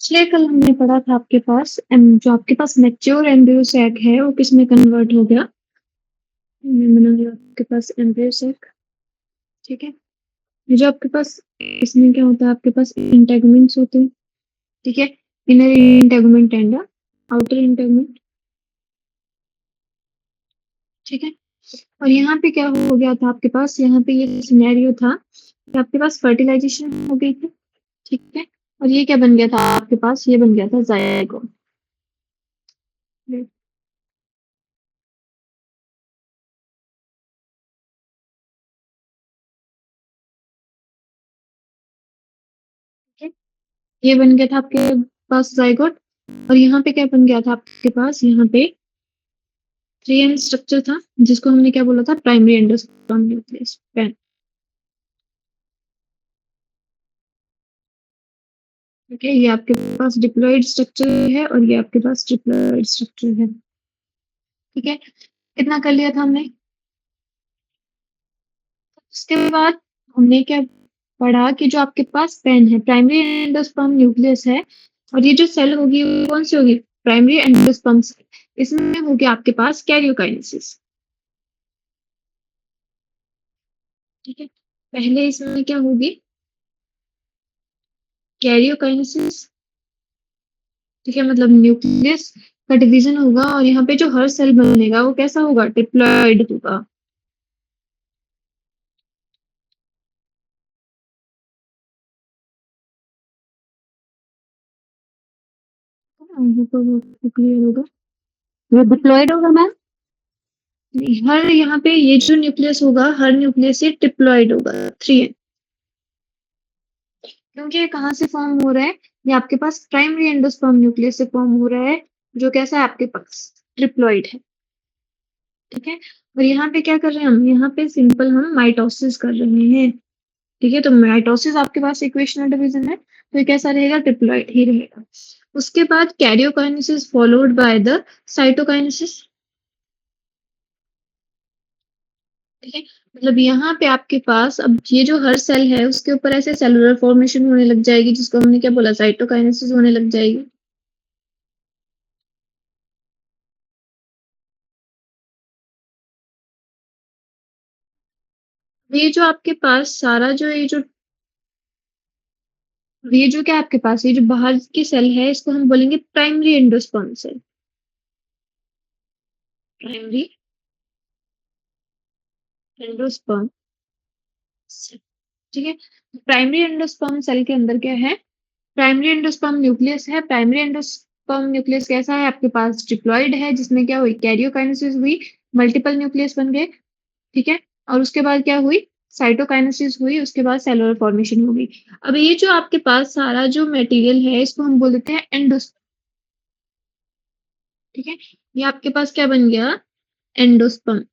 पिछले कल हमने पढ़ा था आपके पास जो आपके पास मैच्योर एम्ब्रियो सैक है वो किस में कन्वर्ट हो गया? बना लिया आपके पास एम्ब्रियो सैक। ठीक है। ये जो आपके पास इसमें क्या होता है, आपके पास इंटेगुमेंट्स होते हैं। ठीक है। Inner integument and outer integument. ठीक है। और यहाँ पे क्या हो गया था आपके पास, यहाँ पे ये सिनेरियो था कि आपके पास फर्टिलाइजेशन हो गई थी। ठीक है। और ये क्या बन गया था आपके पास, ये बन गया था जायगोट। ये बन गया था आपके पास जायगोट। और यहाँ पे क्या बन गया था आपके पास, यहाँ पे 3 स्ट्रक्चर था जिसको हमने क्या बोला था, प्राइमरी एंडोस्पर्म न्यूक्लियस पैन। ठीक है। ये आपके पास डिप्लॉइड स्ट्रक्चर है और ये आपके पास ट्रिप्लॉइड स्ट्रक्चर है। ठीक है। कितना कर लिया था हमने। उसके बाद हमने क्या पढ़ा कि जो आपके पास पेन है, प्राइमरी एंडोस्पर्म न्यूक्लियस है, और ये जो सेल होगी वो कौन सी होगी, प्राइमरी एंडोस्पर्म सेल। इसमें होगी आपके पास कैरियोकाइनेसिस। ठीक है। पहले इसमें क्या होगी, कैरियोकाइनेसिस। ठीक है, मतलब न्यूक्लियस का डिवीजन होगा और यहाँ पे जो हर सेल बनेगा वो कैसा होगा, डिप्लॉयड होगा। यहाँ पर वो क्लियर होगा, वो डिप्लॉयड होगा मैम। हर यहाँ पे ये जो न्यूक्लियस होगा, हर न्यूक्लियस से डिप्लॉयड होगा, 3 क्योंकि ये कहाँ से फॉर्म हो रहा है, ये आपके पास प्राइमरी एंडोस्पर्म न्यूक्लियस से फॉर्म हो रहा है, जो कैसा है आपके पास, ट्रिप्लॉइड है। ठीक है। और यहाँ पे क्या कर रहे हैं हम, यहाँ पे सिंपल हम माइटोसिस कर रहे हैं। ठीक है। तो माइटोसिस आपके पास इक्वेशनल डिवीजन है, तो ये कैसा रहेगा, ट्रिप्लॉइड ही रहेगा। उसके बाद karyokinesis followed by the cytokinesis. ठीक है। मतलब यहाँ पे आपके पास अब ये जो हर सेल है उसके ऊपर ऐसे सेलुलर फॉर्मेशन होने लग जाएगी, जिसको हमने क्या बोला, साइटोकाइनेसिस होने लग जाएगी। ये जो आपके पास सारा जो ये जो क्या है आपके पास, ये जो बाहर की सेल है इसको हम बोलेंगे primary endosperm cell. Primary endosperm cell. ठीक है। प्राइमरी एंडोस्पर्म सेल के अंदर क्या है, प्राइमरी एंडोस्पर्म न्यूक्लियस है। प्राइमरी एंडोस्पर्म न्यूक्लियस कैसा है आपके पास, डिप्लॉइड है, जिसमें क्या हुई, कैरियोकाइनेसिस हुई, मल्टीपल न्यूक्लियस बन गए। ठीक है। और उसके बाद क्या हुई, साइटोकाइनेसिस हुई, उसके बाद सेलुलर फॉर्मेशन हो गई। अब ये जो आपके पास सारा जो मटेरियल है इसको हम बोल देते हैं एंडोस्पर्म। ठीक है। ये आपके पास क्या बन गया, एंडोस्पर्म।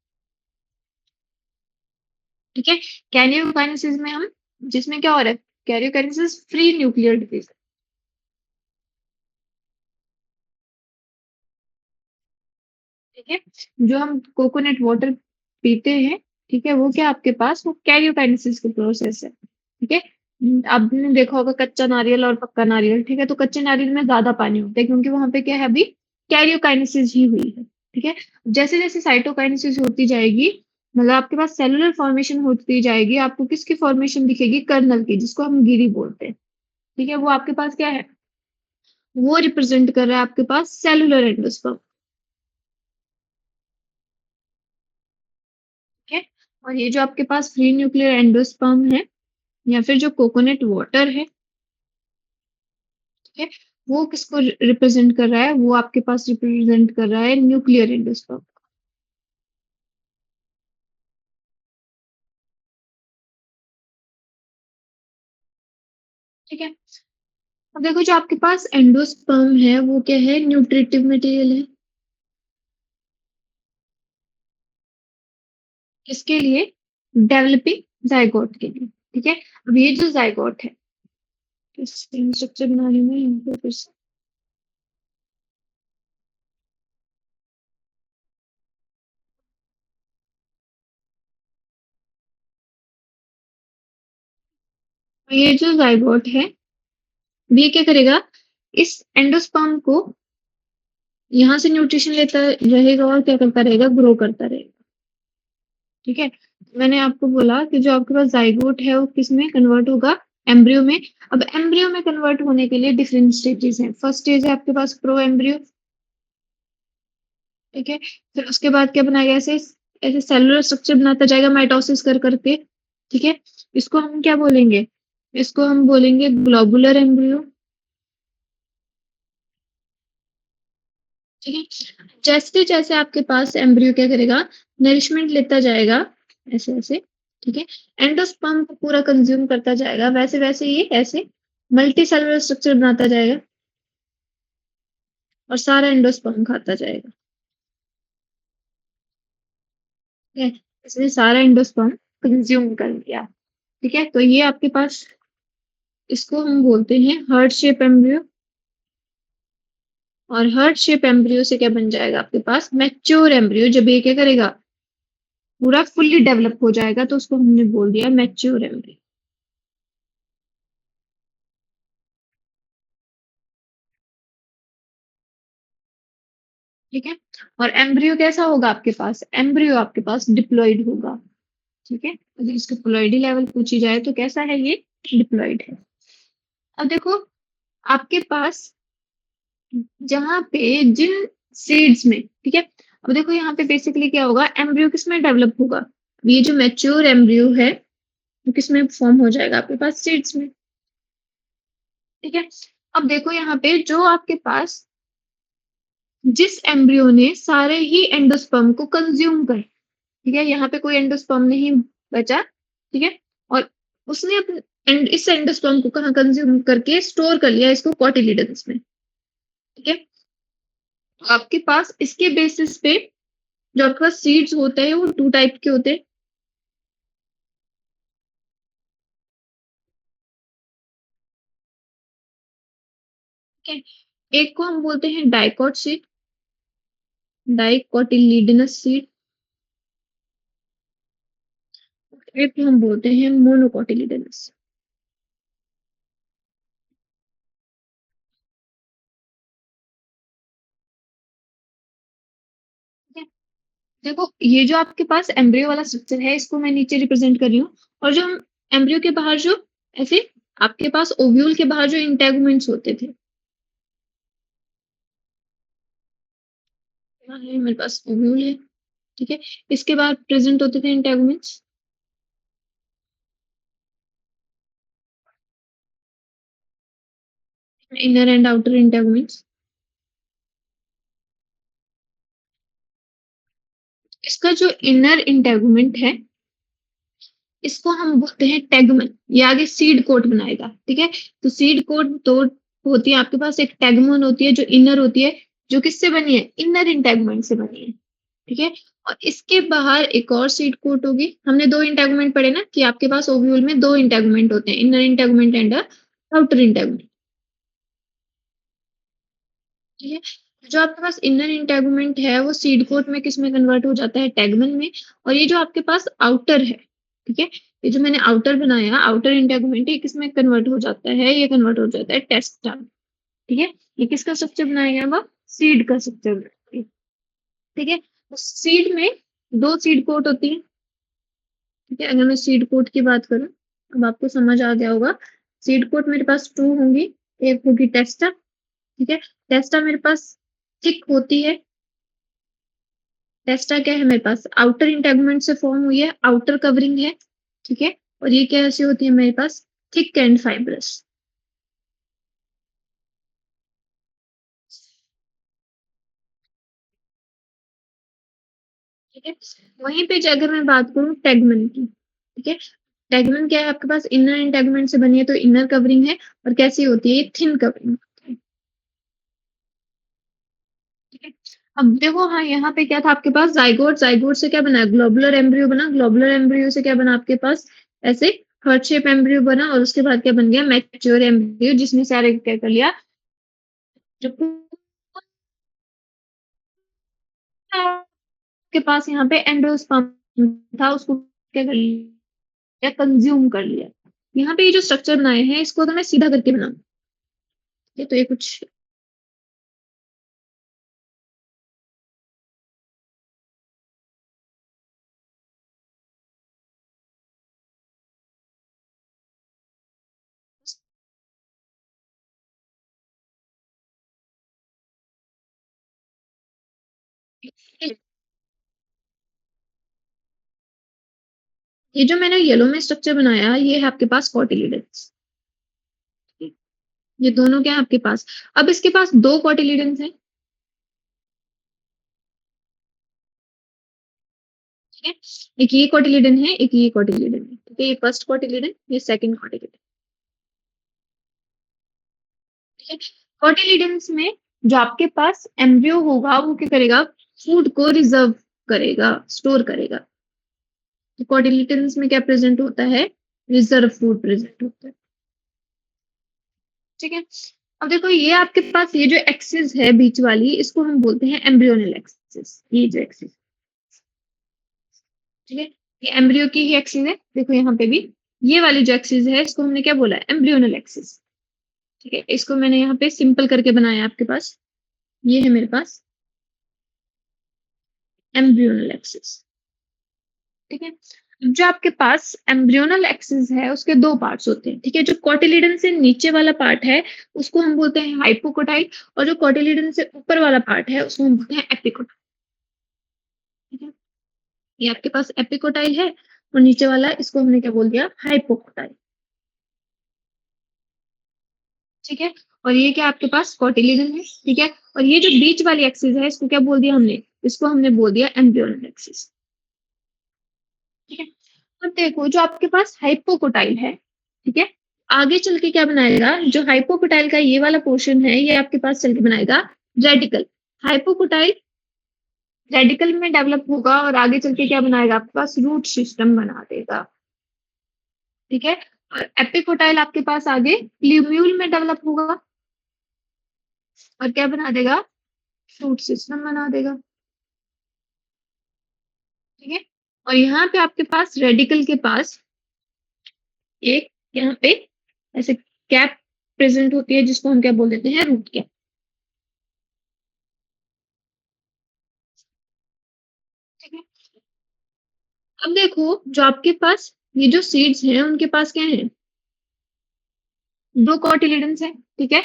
ठीक है। कैरियोकाइनेसिस में हम, जिसमें क्या हो रहा है, कैरियोकाइनेसिस फ्री न्यूक्लियर डिवीजन। ठीक है। जो हम कोकोनट वाटर पीते हैं, ठीक है, वो क्या आपके पास, वो कैरियोकाइनेसिस का प्रोसेस है। ठीक है। आपने देखा होगा कच्चा नारियल और पक्का नारियल। ठीक है। तो कच्चे नारियल में ज्यादा पानी होता है क्योंकि वहां पे क्या है, अभी कैरियोकाइनेसिस ही हुई है। ठीक है। जैसे जैसे साइटोकाइनेसिस होती जाएगी, मतलब आपके पास सेलुलर फॉर्मेशन होती जाएगी, आपको किसकी फॉर्मेशन दिखेगी, कर्नल की, जिसको हम गिरी बोलते हैं। ठीक है। वो आपके पास क्या है, वो रिप्रेजेंट कर रहा है आपके पास सेलुलर एंडोस्पर्म। ठीक है। और ये जो आपके पास फ्री न्यूक्लियर एंडोस्पर्म है, या फिर जो कोकोनट वाटर है, ठीक है, वो किसको रिप्रेजेंट कर रहा है, वो आपके पास रिप्रेजेंट कर रहा है न्यूक्लियर एंडोस्पर्म। ठीक है। अब देखो जो आपके पास एंडोस्पर्म है वो क्या है, न्यूट्रिटिव मटेरियल है। किसके लिए, डेवलपिंग जाइगोट के लिए। ठीक है। अब ये जो जाइगोट है, स्ट्रक्चर बनाने में यहाँ पे फिर से, तो ये जो जाइगोट है, ये क्या करेगा, इस एंडोस्पर्म को यहाँ से न्यूट्रिशन लेता रहेगा और क्या करता रहेगा, ग्रो करता रहेगा। ठीक है? मैंने आपको बोला कि जो आपके पास ज़ाइगोट है वो किसमें कन्वर्ट होगा, एम्ब्रियो में। अब एम्ब्रियो में कन्वर्ट होने के लिए डिफरेंट स्टेजेस हैं। फर्स्ट स्टेज है आपके पास प्रो एम्ब्रियो, ठीक है? फिर उसके बाद क्या बनाएगा, ऐसे ऐसे सेलुलर स्ट्रक्चर बनाता जाएगा माइटोसिस कर करके, ठीक है? इसको हम क्या बोलेंगे? इसको हम बोलेंगे ग्लोबुलर एम्ब्रियो, ठीक है? जैसे-जैसे आपके पास एम्ब्रियो क्या करेगा, नरिशमेंट लेता जाएगा, ऐसे-ऐसे, ठीक है? एंडोस्पर्म को पूरा कंज़्यूम करता जाएगा, वैसे-वैसे ये ऐसे मल्टी सेलुलर स्ट्रक्चर बनाता जाएगा और सारा एंडोस्पर्म खाता जाएगा, ठीक है? इसने सारा एंडोस्पर्म कंज़्यूम कर लिया, ठीक है? तो ये आपके पास, इसको हम बोलते हैं हार्ट शेप एम्ब्रियो। और हार्ट शेप एम्ब्रियो से क्या बन जाएगा आपके पास, मैच्योर एम्ब्रियो। जब ये क्या करेगा, पूरा फुल्ली डेवलप हो जाएगा, तो उसको हमने बोल दिया मैच्योर एम्ब्रियो, ठीक है? और एम्ब्रियो कैसा होगा आपके पास, एम्ब्रियो आपके पास डिप्लॉइड होगा, ठीक है? अगर इसका प्लॉइडी लेवल पूछी जाए तो कैसा है, ये डिप्लॉइड है। अब देखो आपके पास जहाँ पे जिन सीड्स में, ठीक है? अब देखो यहाँ पे बेसिकली क्या होगा, एम्ब्रियो किसमें डेवलप होगा, ये जो मैच्योर एम्ब्रियो है वो किसमें फॉर्म हो जाएगा, आपके पास सीड्स में, ठीक है? अब देखो यहाँ पे जो आपके पास, जिस एम्ब्रियो ने सारे ही एंडोस्पर्म को कंज्यूम कर, ठीक है? यहाँ पे कोई एंडोस्पर्म नहीं बचा, ठीक है? और उसने अपने इस एंडोस्पर्म को कहाँ कंज्यूम करके स्टोर कर लिया, इसको कोटिलिडन्स में, ठीक है? तो आपके पास इसके बेसिस पे जो आपके पास सीड्स होते हैं वो 2 टाइप के होते हैं, ठीक है? एक को हम बोलते हैं डाइकॉट सीड, डाइकोटिलिडनस सीड। एक को हम बोलते हैं मोनोकोटिलिडनस, ठीक है? देखो ये जो आपके पास एम्ब्रियो वाला स्ट्रक्चर है इसको मैं नीचे रिप्रेजेंट कर रही हूँ, और जो हम एम्ब्रियो के बाहर जो ऐसे आपके पास ओव्यूल के बाहर जो इंटेगुमेंट्स होते थे, यहाँ है मेरे पास ओव्यूल है, ठीक है? इसके बाद प्रेजेंट होते थे integuments, inner and outer integuments. इसका जो इनर इंटेगुमेंट है इसको हम बोलते हैं टैगमन, ये आगे सीड कोट बनाएगा, ठीक है? तो सीड कोट दो होती है आपके पास, एक टैगमन होती है जो इनर होती है, जो किससे बनी है, इनर इंटेगुमेंट से बनी है, ठीक है? और इसके बाहर एक और सीड कोट होगी। हमने दो इंटेगुमेंट पढ़े ना कि आपके पास ओव्यूल में दो इंटेगुमेंट होते हैं, inner integument and outer integument, ठीक है? जो आपके पास इनर इंटेगुमेंट है वो सीड कोट में किस में कन्वर्ट हो जाता है, टैगमन में। और ये जो आपके पास आउटर है, ठीक है, ये जो मैंने आउटर बनाया आउटर इंटेगुमेंट, ये किस में कन्वर्ट हो जाता है, ये कन्वर्ट हो जाता है टेस्टा, ठीक है? ये किसका स्ट्रक्चर बनाया वो सीड का स्ट्रक्चर बनाया है, ठीक है? तो सीड में दो सीड कोट होती है, ठीक है? अगर मैं सीड कोट की बात करूं, अब आपको समझ आ गया होगा। सीड कोट मेरे पास टू होंगी, एक होगी टेस्टा, ठीक है? टेस्टा मेरे पास थिक होती है, टेस्टा क्या है मेरे पास, आउटर इंटेगुमेंट से फॉर्म हुई है, आउटर कवरिंग है, ठीक है? और ये कैसी होती है मेरे पास, थिक एंड फाइब्रस, ठीक है? वहीं पे अगर मैं बात करूं टैगमन की, ठीक है? टैगमन क्या है आपके पास, इनर इंटेगुमेंट से बनी है तो इनर कवरिंग है, और कैसी होती है, ये थिन कवरिंग होती है, ठीक है? अब देखो हाँ यहाँ पे क्या था आपके पास, जाइगोट, जाइगोट से क्या बना, ग्लोबुलर एम्ब्रियो बना, ग्लोबुलर एम्ब्रियो से क्या बना आपके पास, ऐसे हार्ट शेप एम्ब्रियो बना, और उसके बाद क्या बन गया, मैच्योर एम्ब्रियो, जिसने सारे क्या कर लिया, जो के पास यहाँ पे एंडोस्पर्म था उसको क्या कर लिया, कंज्यूम कर लिया। यहाँ पे ये जो स्ट्रक्चर बनाए हैं इसको तो मैं सीधा करके बनाऊं, ये तो ये कुछ ये जो मैंने येलो में स्ट्रक्चर बनाया ये है आपके पास कोटिलिडन्स। ये दोनों क्या है आपके पास। अब इसके पास 2 कोटिलिडन्स हैं, ठीक है? एक ये कोटिलिडन है, एक ये कोटिलिडन है, ठीक है? ये फर्स्ट कोटिलिडन, ये सेकंड कोटिलिडन, ठीक है? कोटिलिडन्स में जो आपके पास एम्ब्रियो होगा वो क्या करेगा, फूड को रिजर्व करेगा, स्टोर करेगा। तो कोटिलिडन्स में क्या प्रेजेंट होता है, रिजर्व फूड प्रेजेंट होता है, ठीक है? अब देखो ये आपके पास ये जो एक्सिस है बीच वाली इसको हम बोलते हैं एम्ब्रियोनल एक्सिस, ये जो एक्सिस, ठीक है? ये एम्ब्रियो की ही एक्सिस है, देखो यहाँ पे भी ये वाली जो एक्सिस है इसको हमने क्या बोला, एम्ब्रियोनल एक्सिस, ठीक है? इसको मैंने यहाँ पे सिंपल करके बनाया आपके पास, ये है मेरे पास एम्ब्रियोनल एक्सिस, ठीक है? जो आपके पास एम्ब्रियोनल एक्सिस है उसके 2 पार्ट्स होते हैं, ठीक है? जो कोटिलिडन से नीचे वाला पार्ट है उसको हम बोलते हैं हाइपोकोटाइल, और जो कोटिलिडन से ऊपर वाला पार्ट है उसको हम बोलते हैं एपिकोटाइल, ठीक है? ये आपके पास एपिकोटाइल है और नीचे वाला इसको हमने क्या बोल दिया, हाइपोकोटाइल, ठीक है? और ये क्या आपके पास कोटिलिडन है, ठीक है? और ये जो बीच वाली एक्सिस है इसको क्या बोल दिया हमने, इसको हमने बोल दिया एम्ब्रियोनल एक्सिस, ठीक है? अब देखो जो आपके पास हाइपोकोटाइल है, ठीक है? आगे चल के क्या बनाएगा, जो हाइपोकोटाइल का ये वाला पोर्शन है ये आपके पास चल के बनाएगा रेडिकल। हाइपोकोटाइल रेडिकल में डेवलप होगा और आगे चल के क्या बनाएगा, आपके पास रूट सिस्टम बना देगा, ठीक है? और एपिकोटाइल आपके पास आगे ल्यूम्यूल में डेवलप होगा और क्या बना देगा, रूट सिस्टम बना देगा, ठीक है? और यहाँ पे आपके पास रेडिकल के पास एक यहाँ पे ऐसे कैप प्रेजेंट होती है जिसको हम क्या बोल देते हैं, रूट कैप, ठीक है? अब देखो जो आपके पास ये जो सीड्स हैं उनके पास क्या है, 2 कोटिलिडन्स है, ठीक है?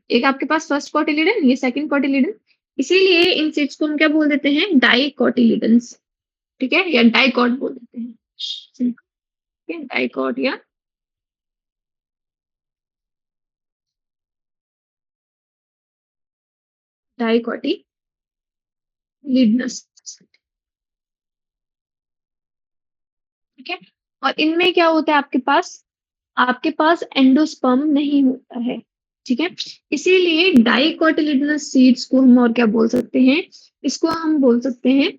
एक आपके पास फर्स्ट कोटिलिडन, ये सेकंड कोटिलिडन, इसीलिए इन सीड्स को हम क्या बोल देते हैं, डाइकोटिलिडन्स, ठीक है? या डाइकॉट बोल देते हैं, ठीक है? डाइकॉट या डाइकोटिलिडनस, ठीक है? और इनमें क्या होता है आपके पास एंडोस्पर्म नहीं होता है, ठीक है? इसीलिए डाइकोटिलिडनस सीड्स को हम और क्या बोल सकते हैं, इसको हम बोल सकते हैं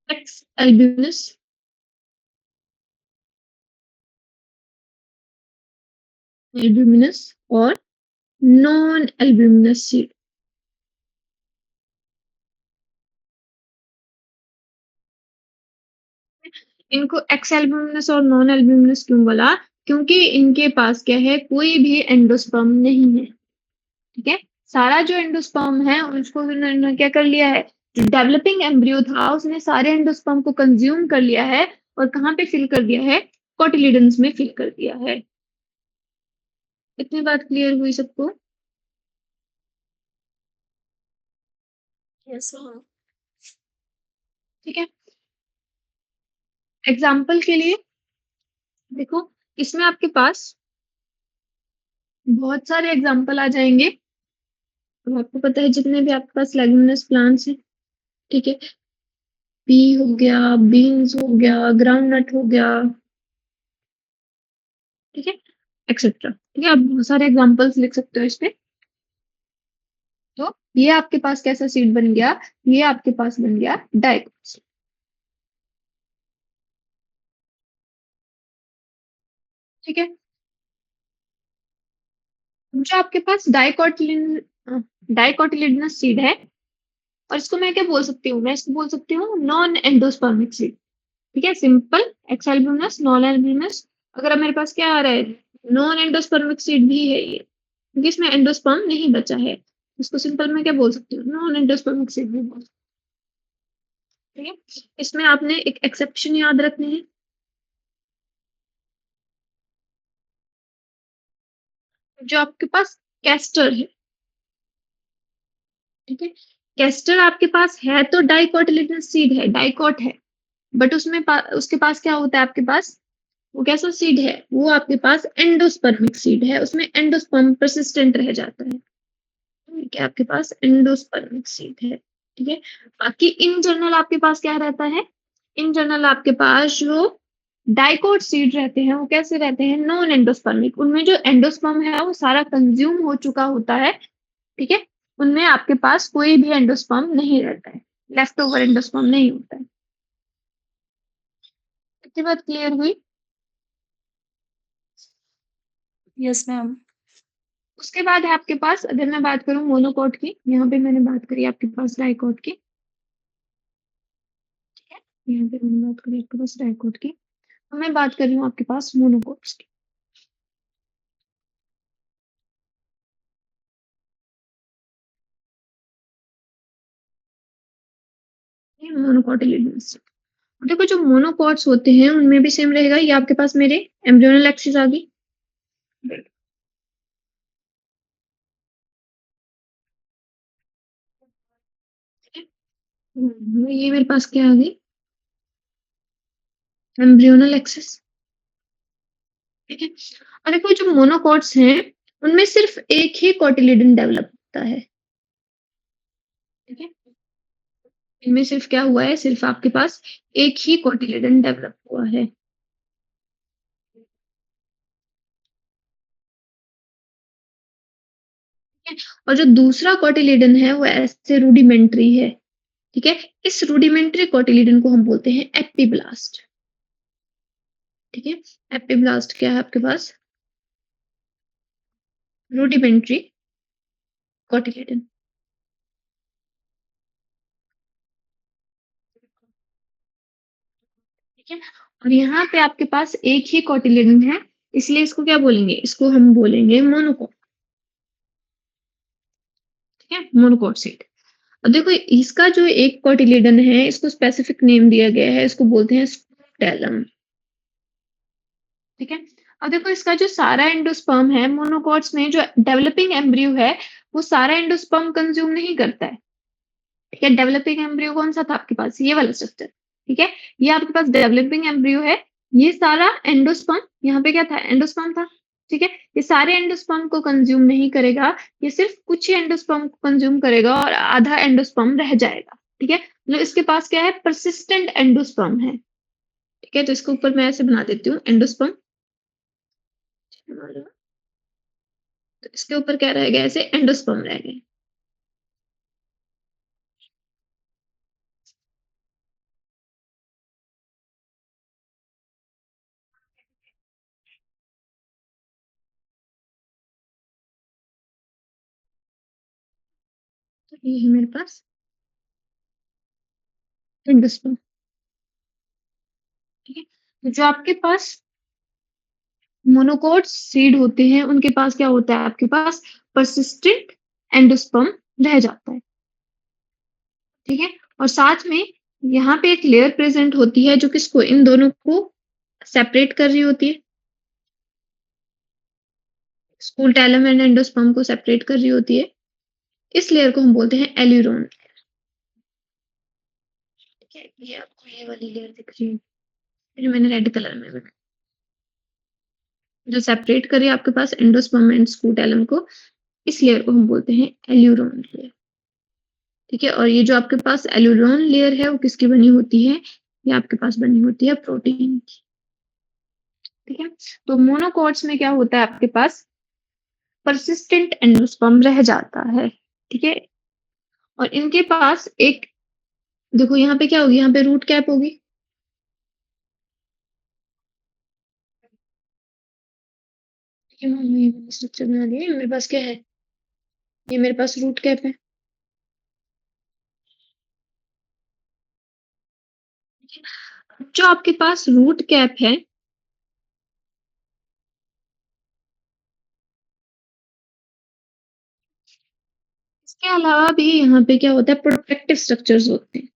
एक्स एल्ब्यूमिनस, एल्ब्यूमिनस और नॉन एल्ब्यूमिनस सीड। इनको एक्स एल्ब्यूमिनस और नॉन एल्ब्यूमिनस क्यों बोला, क्योंकि इनके पास क्या है, कोई भी एंडोस्पर्म नहीं है, ठीक है? सारा जो एंडोस्पर्म है उसको उन्होंने क्या कर लिया है, जो डेवलपिंग एम्ब्रियो था उसने सारे एंडोस्पर्म को कंज्यूम कर लिया है और कहाँ पे फिल कर दिया है, कोटिलिडन्स में फिल कर दिया है। इतनी बात क्लियर हुई सबको? यस हाँ। ठीक है, एग्जाम्पल के लिए देखो इसमें आपके पास बहुत सारे एग्जाम्पल आ जाएंगे, और आपको पता है जितने भी आपके पास लेग्यूमिनस प्लांट्स हैं, ठीक है? पी हो गया, बीन्स हो गया, ग्राउंडनट हो गया, ठीक है, एक्सेट्रा, ठीक है? आप बहुत सारे एग्जाम्पल्स लिख सकते हो इस पे। तो ये आपके पास कैसा सीड बन गया, ये आपके पास बन गया डाइकोट, ठीक है? जो आपके पास डाइकोटिलिडनस सीड है, और इसको मैं क्या बोल सकती हूँ, मैं इसको बोल सकती हूँ नॉन एंडोस्पर्मिक सीड, ठीक है? Simple x albuminous, non albuminous. अगर अब मेरे पास क्या आ रहा है, नॉन एंडोस्पर्मिक सीड भी है ये, क्योंकि इसमें एंडोस्पर्म नहीं बचा है। इसको सिंपल में क्या बोल सकती हूँ, नॉन एंडोस्पर्मिक सीड भी बोल सकती हूँ, ठीक है। इसमें आपने एक एक्सेप्शन याद रखने हैं, जो आपके पास कैस्टर है, ठीक है। कैस्टर आपके पास है तो डाइकोटिलेडोनस सीड है, डाइकोट है, बट उसके पास क्या होता है आपके पास, वो कैसा सीड है, वो आपके पास एंडोस्पर्मिक सीड है, उसमें एंडोस्पर्म परसिस्टेंट रह जाता है, ठीक है। आपके पास एंडोस्पर्मिक सीड है, ठीक है। बाकी इन जनरल आपके पास क्या रहता है, इन जनरल आपके पास जो डाइकोट सीड रहते हैं वो कैसे रहते हैं, नॉन एंडोस्पर्मिक, उनमें जो एंडोस्पर्म है वो सारा कंज्यूम हो चुका होता है, ठीक है। उनमें आपके पास कोई भी एंडोस्पर्म नहीं रहता है, लेफ्ट ओवर एंडोस्पर्म नहीं होता है। इतनी बात क्लियर हुई। Yes ma'am. उसके बाद है आपके पास, अगर मैं बात करूं मोनोकोट की, यहाँ पे मैंने बात करी आपके पास डाइकोट की, ठीक है। यहाँ पे मैंने बात करी आपके पास डाइकोट की, अब मैं बात कर रही हूँ आपके पास मोनोकोट्स की। ये मोनोकोटिलिडोनस। देखो जो मोनोकोट्स होते हैं उनमें भी सेम रहेगा, ये आपके पास मेरे एम्ब्रियोनल एक्सिस आ गई, ये मेरे पास क्या आ गई, एम्ब्रियोनल एक्सिस, ठीक है। और देखो जो मोनोकोट्स हैं उनमें सिर्फ एक ही कोटिलिडन डेवलप होता है, ठीक है। इनमें सिर्फ क्या हुआ है, सिर्फ आपके पास एक ही कोटिलिडन डेवलप हुआ है, ठीक है। और जो दूसरा कोटिलिडन है वो ऐसे रूडिमेंट्री है, ठीक है। इस रूडिमेंट्री कोटिलिडन को हम बोलते हैं एपिब्लास्ट, ठीक है। एपिब्लास्ट क्या है आपके पास, रूडिमेंट्री कोटिलिडन, ठीक है। और यहाँ पे आपके पास एक ही कोटिलिडन है, इसलिए इसको क्या बोलेंगे, इसको हम बोलेंगे मोनोकोट, ठीक है, मोनोकोट सीड। अब देखो इसका जो एक कोटिलिडन है इसको स्पेसिफिक नेम दिया गया है, इसको बोलते हैं स्क्रूटैलम, ठीक है। अब देखो इसका जो सारा एंडोस्पर्म है मोनोकोट्स में, जो डेवलपिंग एम्ब्रियो है वो सारा एंडोस्पर्म कंज्यूम नहीं करता है, ठीक है। डेवलपिंग एम्ब्रियो कौन सा था आपके पास, ये वाला स्ट्रक्चर, ठीक है। ये आपके पास डेवलपिंग एम्ब्रियो है, ये सारा एंडोस्पर्म, यहाँ पे क्या था, एंडोस्पर्म था, ठीक है। ये सारे एंडोस्पर्म को कंज्यूम नहीं करेगा, ये सिर्फ कुछ ही एंडोस्पर्म को कंज्यूम करेगा और आधा एंडोस्पर्म रह जाएगा, ठीक है। मतलब इसके पास क्या है, परसिस्टेंट एंडोस्पर्म है, ठीक है। तो इसके ऊपर मैं ऐसे बना देती हूँ एंडोस्पर्म, तो इसके ऊपर क्या रह गया, ऐसे एंडोस्पर्म रह गए, तो ये है मेरे पास एंडोस्पर्म, ठीक है। तो जो आपके पास मोनोकोट सीड होते हैं उनके पास क्या होता है, आपके पास परसिस्टेंट एंडोस्पर्म रह जाता है, ठीक है। और साथ में यहाँ पे एक लेयर प्रेजेंट होती है जो किसको, इन दोनों को सेपरेट कर रही होती है, स्कूटैलम एंड एंडोस्पर्म को सेपरेट कर रही होती है, इस लेयर को हम बोलते हैं एल्यूरोन, ठीक है। ये आपको ये वाली लेयर दिख रही है, फिर मैंने रेड कलर में बनाई, जो सेपरेट कर रही है आपके पास एंडोस्पर्म एंड स्कूटैलम को, इस लेयर को हम बोलते हैं एल्यूरोन लेयर, ठीक है। और ये जो आपके पास एल्यूरोन लेयर है वो किसकी बनी होती है, ये आपके पास बनी होती है प्रोटीन की, ठीक है। तो मोनोकोट्स में क्या होता है आपके पास, परसिस्टेंट एंडोस्पर्म रह जाता है, ठीक है। और इनके पास एक, देखो यहाँ पे क्या होगी, यहाँ पे रूट कैप होगी, ये मैंने स्ट्रक्चर बना दिया, मेरे पास क्या है, ये मेरे पास रूट कैप है, जो आपके पास रूट कैप है इसके अलावा भी यहाँ पे क्या होता है, प्रोटेक्टिव स्ट्रक्चर्स होते हैं।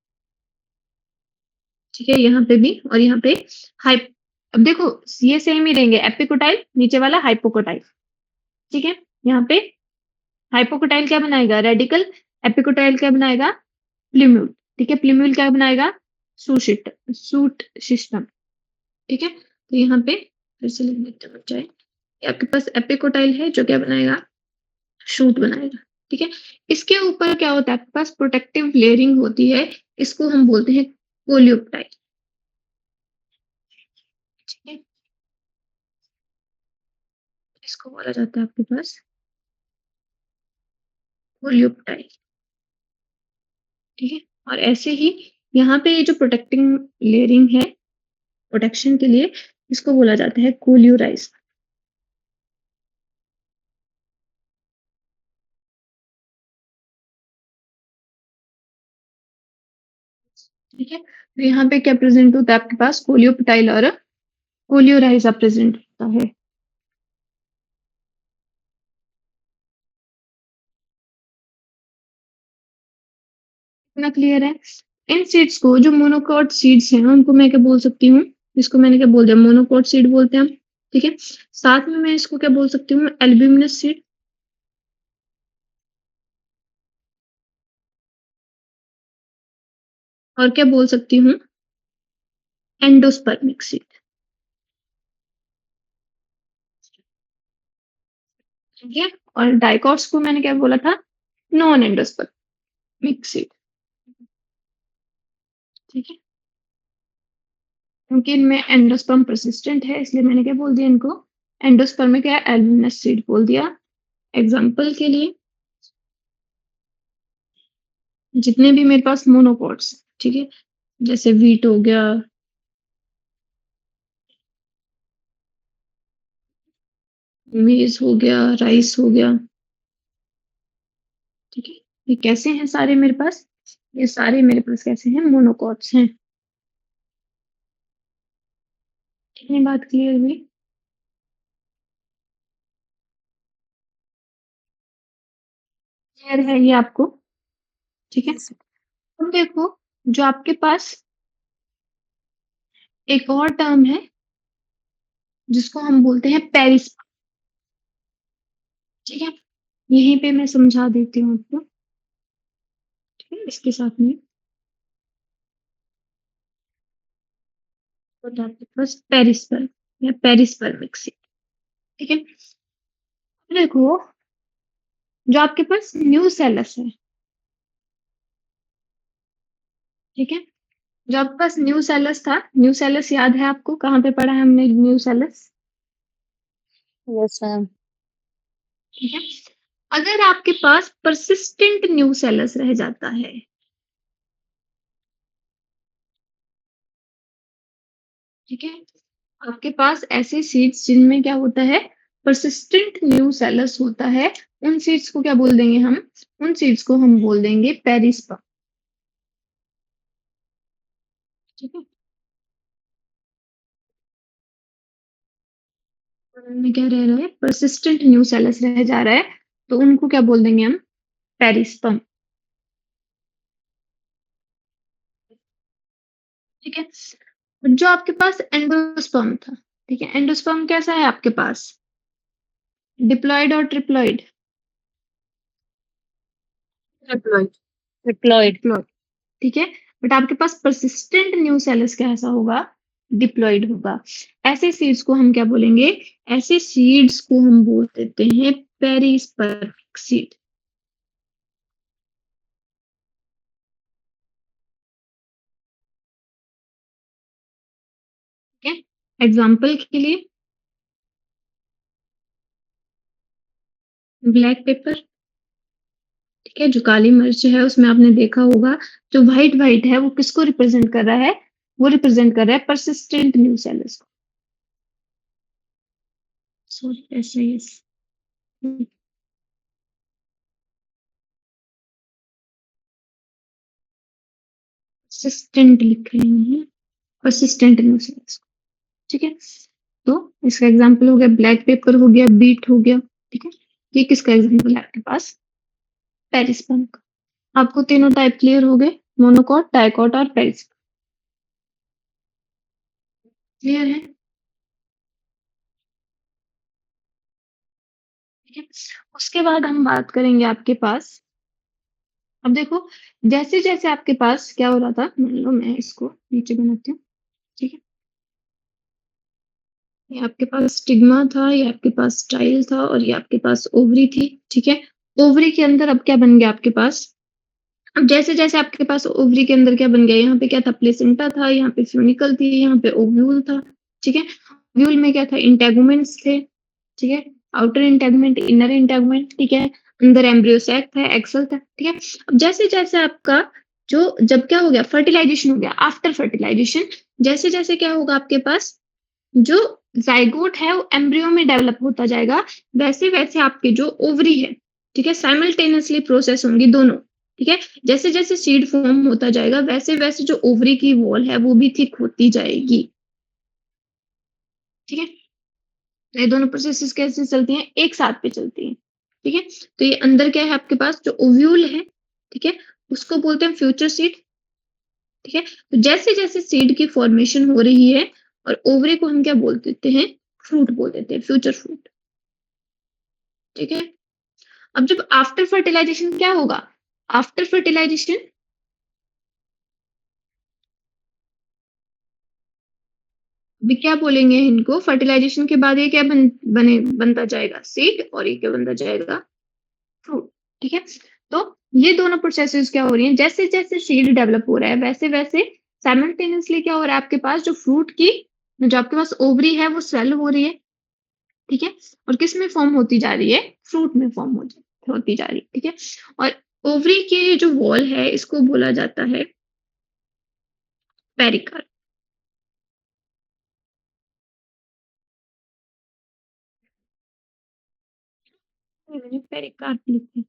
ठीक है, यहाँ पे भी और यहाँ पे हाइप अब देखो ये सेम ही रहेंगे, एपिकोटाइल नीचे वाला हाइपोकोटाइल। ठीक है, यहाँ पे हाइपोकोटाइल क्या बनाएगा, रेडिकल। एपिकोटाइल क्या बनाएगा, प्लीम्यूल। ठीक है, प्लीम्यूल क्या बनाएगा, सूट सूट सिस्टम। ठीक है, तो यहाँ पे फिर से लिख देते हैं बच्चे, आपके पास एपिकोटाइल है जो क्या बनाएगा, शूट बनाएगा। ठीक है, इसके ऊपर क्या होता है, आपके पास प्रोटेक्टिव लेयरिंग होती है, इसको हम बोलते हैं कोलियोप्टाइल। ठीक है, इसको बोला जाता है आपके पास कोलियोप्टाइल। ठीक है, और ऐसे ही यहाँ पे ये जो प्रोटेक्टिंग लेयरिंग है प्रोटेक्शन के लिए, इसको बोला जाता है कोलियोराइज। ठीक है, तो यहाँ पे क्या प्रेजेंट होता है आपके पास, कोलियोप्टाइल और कोलियोराइजा प्रेजेंट होता है। इतना क्लियर है। इन सीड्स को जो मोनोकॉट सीड्स हैं उनको मैं क्या बोल सकती हूँ, इसको मैंने क्या बोल दिया, मोनोकॉट सीड बोलते हैं हम। ठीक है, साथ में मैं इसको क्या बोल सकती हूँ, एल्ब्यूमिनस सीड। और क्या बोल सकती हूँ, एंडोस्पर्मिक सीड। ठीक है, और डाइकॉट्स को मैंने क्या बोला था, नॉन एंडोस्पर्मिक सीड। ठीक है, क्योंकि इनमें एंडोस्पर्म परसिस्टेंट है इसलिए मैंने क्या बोल दिया इनको, एंडोस्पर्मिक या एल्ब्यूमिनस सीड बोल दिया। एग्जाम्पल के लिए जितने भी मेरे पास मोनोकॉट्स, ठीक है, जैसे वीट हो गया, मेज हो गया, राइस हो गया। ठीक है, ये कैसे हैं सारे मेरे पास, ये सारे मेरे पास कैसे हैं, मोनोकॉट्स हैं। कितनी बात क्लियर हुई। क्लियर है ये आपको। ठीक है, अब देखो जो आपके पास एक और टर्म है जिसको हम बोलते हैं पेरिस। ठीक है, यहीं पे मैं समझा देती हूँ आपको। ठीक है, इसके साथ में होता है आपके पास पेरिस्पर्म या पेरिस्पर्मिक सीड। ठीक है, देखो जो आपके पास न्यू सेलस है, ठीक है, जो आपके पास न्यू सेलस था, न्यू सेलस याद है आपको, कहाँ पे पढ़ा है हमने न्यू सेलस। Yes ma'am. ठीक है, अगर आपके पास परसिस्टेंट न्यू सेलस रह जाता है, ठीक है, आपके पास ऐसे सीड्स जिनमें क्या होता है, परसिस्टेंट न्यू सेलस होता है, उन सीड्स को क्या बोल देंगे हम, उन सीड्स को हम बोल देंगे पेरिस्पर्म। ठीक है, उनमें क्या रह रहा है, परसिस्टेंट न्यू सेलस रह जा रहा है, तो उनको क्या बोल देंगे हम, पेरिस्पर्म। ठीक है, जो आपके पास एंडोस्पर्म था, ठीक है, एंडोस्पर्म कैसा है आपके पास, डिप्लॉयड और ट्रिप्लॉयड, डिप्लॉयड। डिप्लॉयड। डिप्लॉयड। ठीक है, बट आपके पास परसिस्टेंट न्यू सेल्स कैसा होगा, डिप्लॉयड होगा। ऐसे सीड्स को हम क्या बोलेंगे, ऐसे सीड्स को हम बोल देते हैं पेरिस्पर्मिक सीड। ठीक है, एग्जाम्पल के लिए ब्लैक पेपर। ठीक है, जो काली मिर्च है उसमें आपने देखा होगा जो व्हाइट व्हाइट है वो किसको रिप्रेजेंट कर रहा है, वो रिप्रेजेंट कर रहा है परसिस्टेंट न्यू सेल्स को। सॉरी ऐसे ही परसिस्टेंट लिख रहे हैं, परसिस्टेंट न्यू सेल्स। ठीक है, तो इसका एग्जाम्पल हो गया ब्लैक पेपर, हो गया बीट, हो गया। ठीक है, ये किसका एग्जाम्पल है आपके पास, पेरिस्पर्म का। आपको तीनों टाइप क्लियर हो गए, मोनोकॉट, डाइकॉट और पेरिस्पर्म। क्लियर है? ठीक है। उसके बाद हम बात करेंगे आपके पास, अब देखो जैसे-जैसे आपके पास क्या हो रहा था, मान लो मैं इसको नीचे बनाती हूँ, ठीक है? ये आपके पास स्टिग्मा था, ये आपके पास स्टाइल था और ये आपके पास ओवरी थी, ठीक है? ओवरी के अंदर अब क्या बन गया आपके पास, अब जैसे-जैसे आपके पास ओवरी के अंदर क्या बन गया, यहाँ पे क्या था प्लेसेंटा था, यहाँ पे फ्यूनिकल थी, यहाँ पे ओव्यूल था, ठीक है? ओव्यूल में क्या था इंटेगुमेंट्स थे, ठीक है? आउटर इंटेगुमेंट, इनर इंटेगुमेंट, ठीक है? अंदर एम्ब्रियो सैक था, एक्सल था, ठीक है? अब जैसे-जैसे आपका जो जब क्या हो गया फर्टिलाइजेशन हो गया, आफ्टर फर्टिलाइजेशन जैसे-जैसे क्या होगा आपके पास जो ज़ाइगोट है वो एम्ब्रियो में डेवलप होता जाएगा, वैसे-वैसे आपके जो ओवरी है, ठीक है? साइमल्टेनियसली प्रोसेस होंगी दोनों, ठीक है? जैसे-जैसे सीड फॉर्म होता जाएगा, वैसे-वैसे जो ओवरी की वॉल है वो भी थिक होती जाएगी, ठीक है? तो ये दोनों प्रोसेसेस कैसे चलती हैं? एक साथ पे चलती हैं, ठीक है? तो ये अंदर क्या है आपके पास जो ओव्यूल है, ठीक है? उसको बोलते हैं फ्यूचर सीड, ठीक है? तो जैसे-जैसे सीड की फॉर्मेशन हो रही है और ओवरी को हम क्या बोल देते हैं? फ्रूट बोल देते हैं, फ्यूचर फ्रूट, ठीक है? अब जब आफ्टर फर्टिलाइजेशन क्या होगा? आफ्टर फर्टिलाइजेशन अभी क्या बोलेंगे इनको फर्टिलाइजेशन के बाद ये क्या बनता जाएगा? सीड और ये क्या बनता जाएगा? फ्रूट, ठीक है? तो ये दोनों प्रोसेसेस क्या हो रही हैं? जैसे-जैसे सीड डेवलप हो रहा है, वैसे-वैसे साइमल्टेनियसली क्या हो रहा है आपके पास जो फ्रूट की जो आपके पास ओवरी है वो स्वेल हो रही है, ठीक है? और किस में फॉर्म होती जा रही है? फ्रूट में फॉर्म होती जा रही है, ठीक है? और ओवरी की जो वॉल है इसको बोला जाता है पेरिकार्प। मैंने पेरिकार्प लिखा।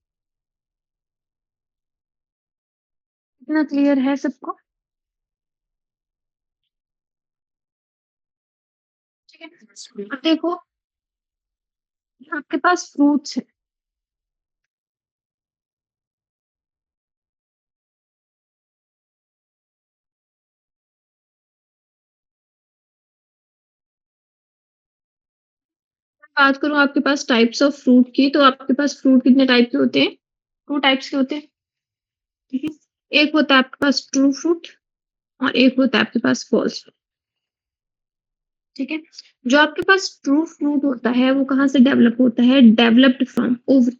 इतना क्लियर है सबको? ठीक है। अब देखो आपके पास फ्रूट्स है, बात करूँ आपके पास टाइप्स ऑफ फ्रूट की तो आपके पास फ्रूट कितने टाइप के होते हैं? 2 टाइप्स के होते हैं, ठीक है? एक होता है आपके पास ट्रू फ्रूट और एक होता है आपके पास फॉल्स फ्रूट, ठीक है? जो आपके पास ट्रू फ्रूट होता है वो कहाँ से डेवलप होता है? डेवलप्ड फ्रॉम ओवरी,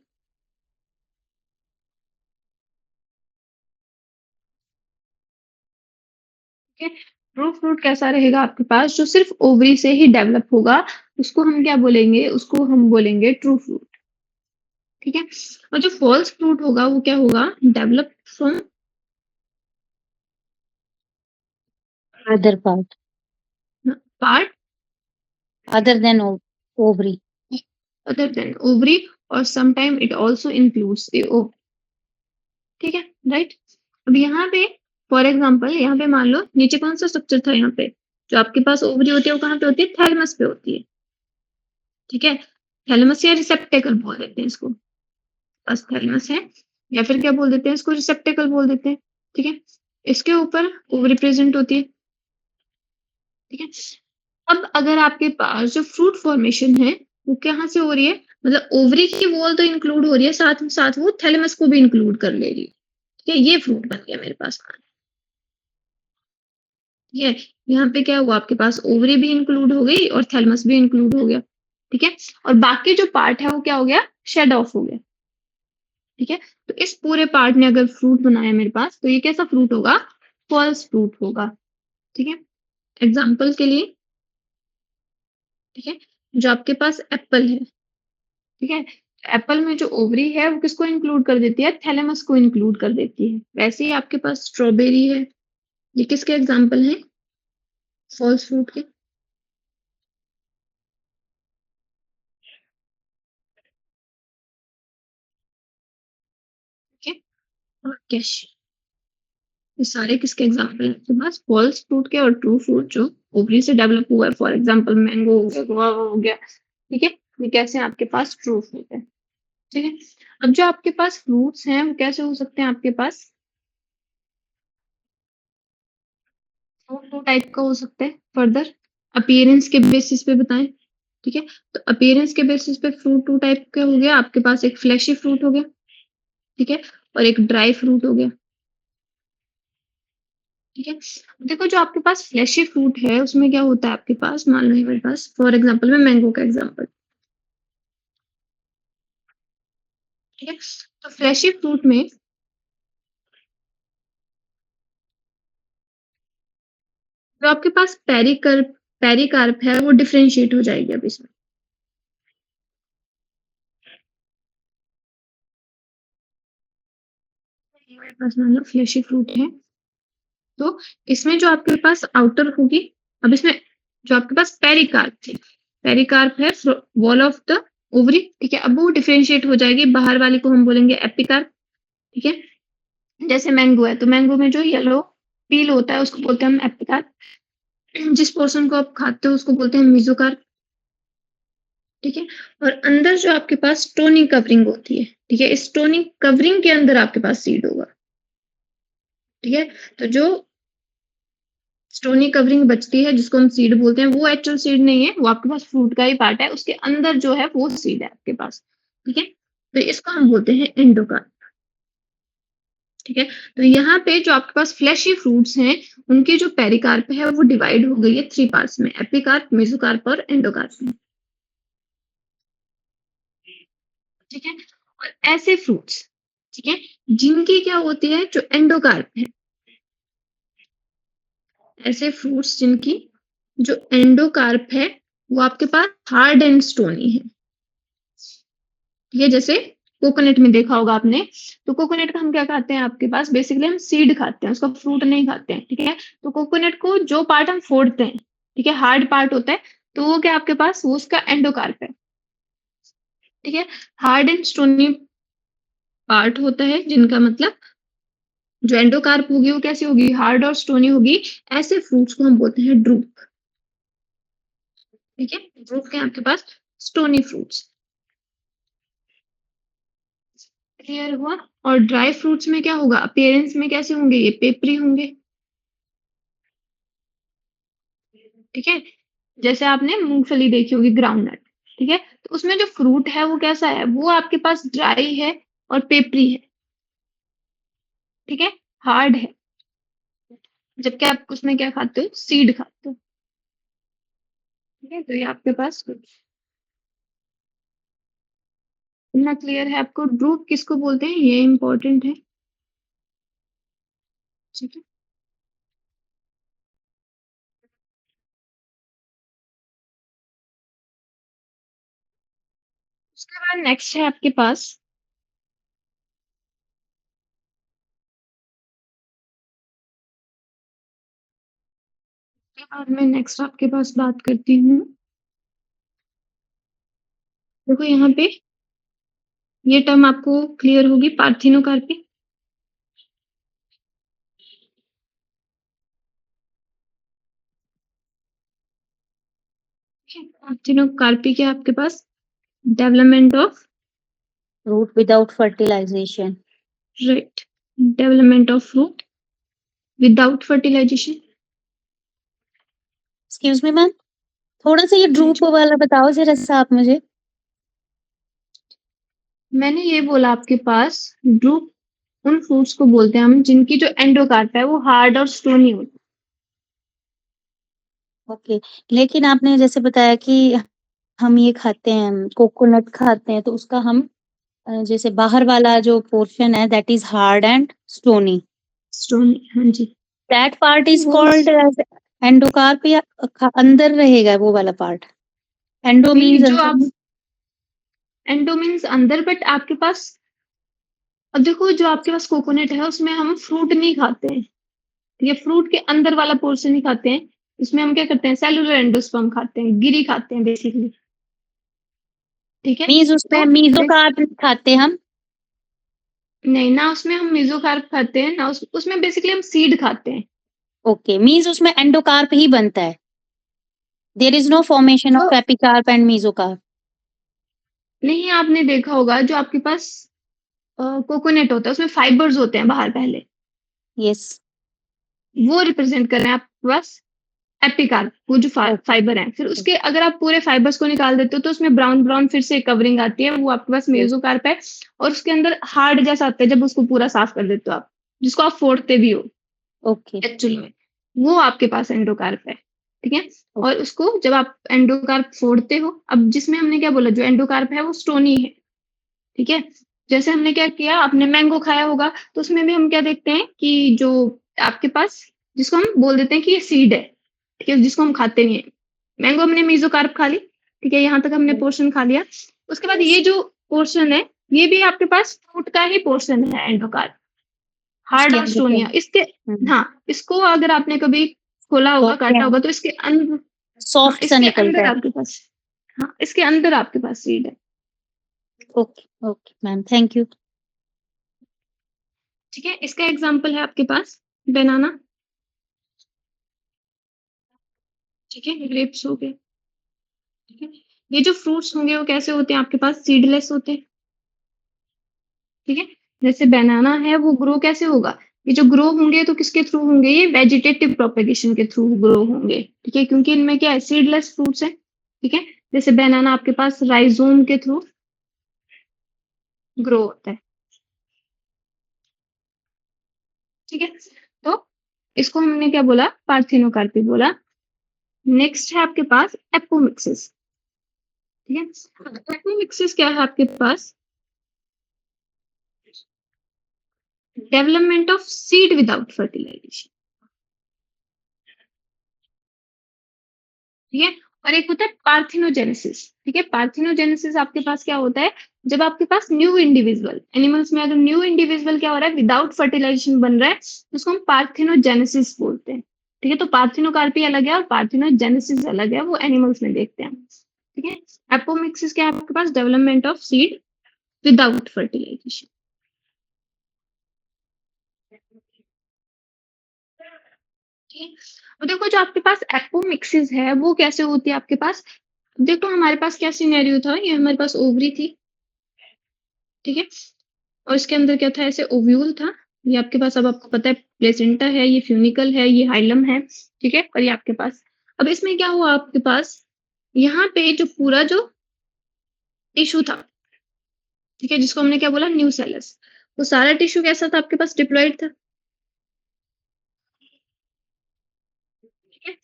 ठीक है? ट्रू फ्रूट कैसा रहेगा आपके पास जो सिर्फ ओवरी से ही डेवलप होगा, उसको हम क्या बोलेंगे? उसको हम बोलेंगे ट्रू फ्रूट, ठीक है? और जो फॉल्स फ्रूट होगा वो क्या होगा? Developed from Other part. Part Other than ovary. other than ovary or sometime it also includes the ovary, ठीक है? राइट? अब यहाँ पे फॉर एग्जांपल यहाँ पे मान लो नीचे कौन सा स्ट्रक्चर था यहाँ पे? जो आपके पास ओवरी होती है वो कहाँ पे होती है? थैलेमस पे होती है, ठीक है? थैलेमस या रिसेप्टेकल बोल देते हैं इसको। बस थैलेमस है या फिर क्या बोल देते हैं इसको रिसेप्टेकल बोल देते हैं, ठीक है? इसके ऊपर ओवरी प्रेजेंट होती है, ठीक है? अब अगर आपके पास जो फ्रूट फॉर्मेशन है वो कहाँ से हो रही है? मतलब ओवरी की वॉल तो इंक्लूड हो रही है, साथ में साथ वो थैलेमस को भी इंक्लूड कर ले रही है, ठीक है? ये फ्रूट बन गया मेरे पास, ठीक है? यहाँ पे क्या हुआ आपके पास ओवरी भी इंक्लूड हो गई और थैलेमस भी इंक्लूड हो गया, ठीक है? और बाकी जो पार्ट है वो क्या हो गया? शेड ऑफ हो गया, ठीक है? तो इस पूरे पार्ट ने अगर फ्रूट बनाया मेरे पास तो ये कैसा फ्रूट होगा? फॉल्स फ्रूट होगा, ठीक है? एग्जाम्पल के लिए, ठीक है? जो आपके पास एप्पल है, ठीक है? एप्पल में जो ओवरी है वो किसको इंक्लूड कर देती है? थैलेमस को इंक्लूड कर देती है। वैसे ही आपके पास स्ट्रॉबेरी है, ये किसके एग्जाम्पल हैं? फॉल्स फ्रूट के, ठीक है? और कैश ये सारे किसके एग्जाम्पल हैं आपके पास? फॉल्स फ्रूट के और ट्रू फ्रूट जो ओवरी से डेवलप हुआ है, फॉर एग्जाम्पल मैंगो हो गया, गुआवा हो गया, ठीक है? ये कैसे हैं आपके पास? ट्रू फ्रूट है, ठीक है। अब जो आपके पास फ्रूट्स हैं वो कैसे हो सकते हैं आपके पास? फ्रूट 2 टाइप का हो सकता है फर्दर, अपीयरेंस के बेसिस पे बताएँ, ठीक है? तो अपीयरेंस के बेसिस पे फ्रूट 2 टाइप का हो गया, आपके पास एक फ्लैशी फ्रूट हो गया, ठीक है? और एक ड्राई फ्रूट हो गया, ठीक है? देखो जो आपके पास फ्लैशी फ्रूट है उसमें क्या होता है आपके पास, मान लो मेरे पास फॉर एग्ज़ाम्पल मैं मैंगो का एग्ज़ाम्पल, ठीक है? तो फ्लैशी फ्रूट में जो आपके पास पेरिकार्प है वो डिफरेंशिएट हो जाएगी अब इसमें। ये मेरे पास मान लो फ्लैशी फ्रूट है, तो इसमें जो आपके पास आउटर होगी, अब इसमें जो आपके पास पेरिकार्प थी, पेरिकार्प है वॉल ऑफ द ओवरी, ठीक है? अब वो डिफरेंशिएट हो जाएगी, बाहर वाली को हम बोलेंगे एपिकार्प, ठीक है? जैसे मैंगो है, तो मैंगो में जो येलो पील होता है उसको बोलते हैं हम एपिकार्प, जिस पोर्शन को आप खाते हो उसको बोलते हैं मेसोकार्प, ठीक है? और अंदर जो आपके पास स्टोनी कवरिंग होती है, ठीक है? इस स्टोनी कवरिंग के अंदर आपके पास सीड होगा, ठीक है? तो जो स्टोनी कवरिंग बचती है जिसको हम सीड बोलते हैं वो एक्चुअल सीड नहीं है, वो आपके पास फ्रूट का ही पार्ट है, उसके अंदर जो है वो सीड है आपके पास, ठीक है? तो इसको हम बोलते हैं एंडोकार्प, ठीक है? तो यहाँ पे जो आपके पास फ्लैशी फ्रूट्स हैं उनकी जो पेरिकार्प है वो डिवाइड हो गई है 3 पार्ट्स में, एपिकार्प, मेसोकार्प और एंडोकार्प में, ठीक है? और ऐसे फ्रूट्स, ठीक है, जिनकी क्या होती है जो एंडोकार्प है, ऐसे फ्रूट्स जिनकी जो एंडोकार्प है वो आपके पास हार्ड एंड स्टोनी है, ये जैसे कोकोनट में देखा होगा आपने, तो कोकोनट का हम क्या खाते हैं आपके पास, बेसिकली हम सीड खाते हैं, उसका फ्रूट नहीं खाते हैं, ठीक है? तो कोकोनट को जो पार्ट हम फोड़ते हैं, ठीक है, हार्ड पार्ट होता है, तो वो क्या आपके पास, वो उसका एंडोकार्प है, ठीक है? हार्ड एंड स्टोनी पार्ट होता है जिनका मतलब जो एंडोकार्प होगी वो कैसी होगी, हार्ड और स्टोनी होगी, ऐसे फ्रूट्स को हम बोलते हैं ड्रूप, ठीक है? ड्रूप के आपके पास स्टोनी फ्रूट्स, क्लियर हुआ? और ड्राई फ्रूट्स में क्या होगा, अपीयरेंस में कैसे होंगे, ये पेपरी होंगे, ठीक है? जैसे आपने मूंगफली देखी होगी ग्राउंडनट, ठीक है? तो उसमें जो फ्रूट है वो कैसा है, वो आपके पास ड्राई है और पेपरी है, ठीक है? हार्ड है, जबकि आप उसमें क्या खाते हो, सीड खाते हो, ठीक है? तो ये आपके पास कुछ इतना क्लियर है आपको, ड्रूप किसको बोलते हैं ये इंपॉर्टेंट है, ठीक है? उसके बाद नेक्स्ट है आपके पास, उसके बाद मैं नेक्स्ट आपके पास बात करती हूँ, देखो यहाँ पे ये टर्म आपको क्लियर होगी, पार्थिनोकार्पी, ठीक है? पार्थिनोकार्पी के आपके पास development of, Root without fertilization. Right, development of fruit without fertilization, Excuse me, ma'am, थोड़ा सा ये ड्रूप वाला बताओ जरा सा आप मुझे। मैंने ये बोला आपके पास ड्रूप उन फ्रूट्स को बोलते हैं हम जिनकी जो एंडोकार्प है वो हार्ड और स्टोनी होती है, ओके, लेकिन आपने जैसे बताया कि हम ये खाते हैं, कोकोनट खाते हैं, तो उसका हम जैसे बाहर वाला जो पोर्शन है that is hard and stony, stony, हाँ जी, दैट पार्ट इज वो कॉल्ड एज एंडोकार्प, या अंदर रहेगा वो वाला पार्ट? एंडो नहीं, मीन्स जो आप अंदर। एंडो मीन्स अंदर, बट आपके पास, अब देखो जो आपके पास कोकोनट है उसमें हम फ्रूट नहीं खाते हैं, ये फ्रूट के अंदर वाला पोर्शन ही खाते हैं, इसमें हम क्या करते हैं, सेलुलर एंडोस्पर्म खाते हैं, गिरी खाते हैं बेसिकली, ठीक है? मीन्स उसमें तो मीजोकार्प नहीं खाते हम? नहीं, ना उसमें हम मेसोकार्प खाते हैं, ना उसमें बेसिकली हम सीड खाते हैं, ओके, मीन्स उसमें एंडोकार्प ही बनता है, देयर इज नो फॉर्मेशन जो ऑफ एपिकार्प एंड मीजोकार्प। नहीं आपने देखा होगा जो आपके पास कोकोनट होता है उसमें फाइबर्स होते हैं बाहर पहले, यस। वो रिप्रेजेंट कर रहे हैं आपके पास एपिकार्प, वो जो ओके। फाइबर है। फिर उसके अगर आप पूरे फाइबर्स को निकाल देते हो तो उसमें ब्राउन ब्राउन फिर से कवरिंग आती है, वो आपके पास मेसोकार्प है। और उसके अंदर हार्ड जैसा आता है जब उसको पूरा साफ कर देते हो आप, जिसको आप फोड़ते भी हो ओके। एक्चुअली में, वो आपके पास एंडोकार्प है। ठीक है। और ओके। उसको जब आप एंडोकार्प फोड़ते हो, अब जिसमें हमने क्या बोला, जो एंडोकार्प है वो स्टोनी है। ठीक है। जैसे हमने क्या किया, आपने मैंगो खाया होगा तो उसमें भी हम क्या देखते हैं कि जो आपके पास, जिसको हम बोल देते हैं कि ये सीड है, ठीक है, जिसको हम खाते नहीं है। मैंगो हमने मेसोकार्प खा ली, ठीक है, यहाँ तक हमने पोर्शन खा लिया। उसके बाद ये जो पोर्शन है, ये भी आपके पास फ्रूट का ही पोर्शन है, एंडोकार्प, हार्ड उसके और अंदर स्टोनिया इसके। हाँ, इसको अगर आपने कभी खोला होगा, काटा होगा तो इसके अंदर, हाँ सॉफ्ट सा इसके निकलता अंदर है। आपके पास, हाँ इसके अंदर आपके पास सीड है। Okay. Okay ma'am, thank you. ठीक है। इसका एग्जाम्पल है आपके पास बनाना। ठीक है, ग्रेप्स हो गए। ठीक है। ये जो फ्रूट्स होंगे वो कैसे होते हैं आपके पास, सीडलेस होते हैं। ठीक है। जैसे बनाना है वो ग्रो कैसे होगा, ये जो ग्रो होंगे तो किसके थ्रू होंगे, ये वेजिटेटिव प्रोपेगेशन के थ्रू ग्रो होंगे। ठीक है, क्योंकि इनमें क्या है, सीडलेस फ्रूट्स है। ठीक है। जैसे बनाना आपके पास राइजोम के थ्रू ग्रो होता है। ठीक है। तो इसको हमने क्या बोला, पार्थिनोकार्पी बोला। नेक्स्ट है आपके पास एपोमिक्सिस। ठीक है। एपोमिक्सिस क्या है आपके पास, development of seed without fertilization. ठीक है। और एक होता है पार्थिनोजेनेसिस। ठीक है, पार्थिनोजेनेसिस आपके पास क्या होता है, जब आपके पास न्यू इंडिविजुअल एनिमल्स में अगर न्यू इंडिविजुअल क्या हो रहा है, विदाउट फर्टिलाइजेशन बन रहा है, तो उसको हम पार्थिनोजेनेसिस बोलते हैं। ठीक है। तो पार्थिनोकार्पी अलग है और पार्थिनोजेनेसिस अलग है, वो एनिमल्स में देखते हैं। ठीक है। एपोमिक्सिस क्या है आपके पास, development of seed without fertilization. ठीक। और देखो जो आपके पास एपोमिक्सिस है वो कैसे होती है आपके पास, देखो हमारे पास क्या सिनेरियो था, ये हमारे पास ओवरी थी। ठीक है। और इसके अंदर क्या था, ऐसे ओव्यूल था। ये आपके पास, अब आपको पता है प्लेसेंटा है, ये फ्यूनिकल है, ये हाइलम है। ठीक है। और ये आपके पास, अब इसमें क्या हुआ आपके पास, यहाँ पे जो पूरा जो टिश्यू था, ठीक है, जिसको हमने क्या बोला, न्यूसेलस, वो सारा टिश्यू कैसा था आपके पास, डिप्लॉइड था। ठीक है।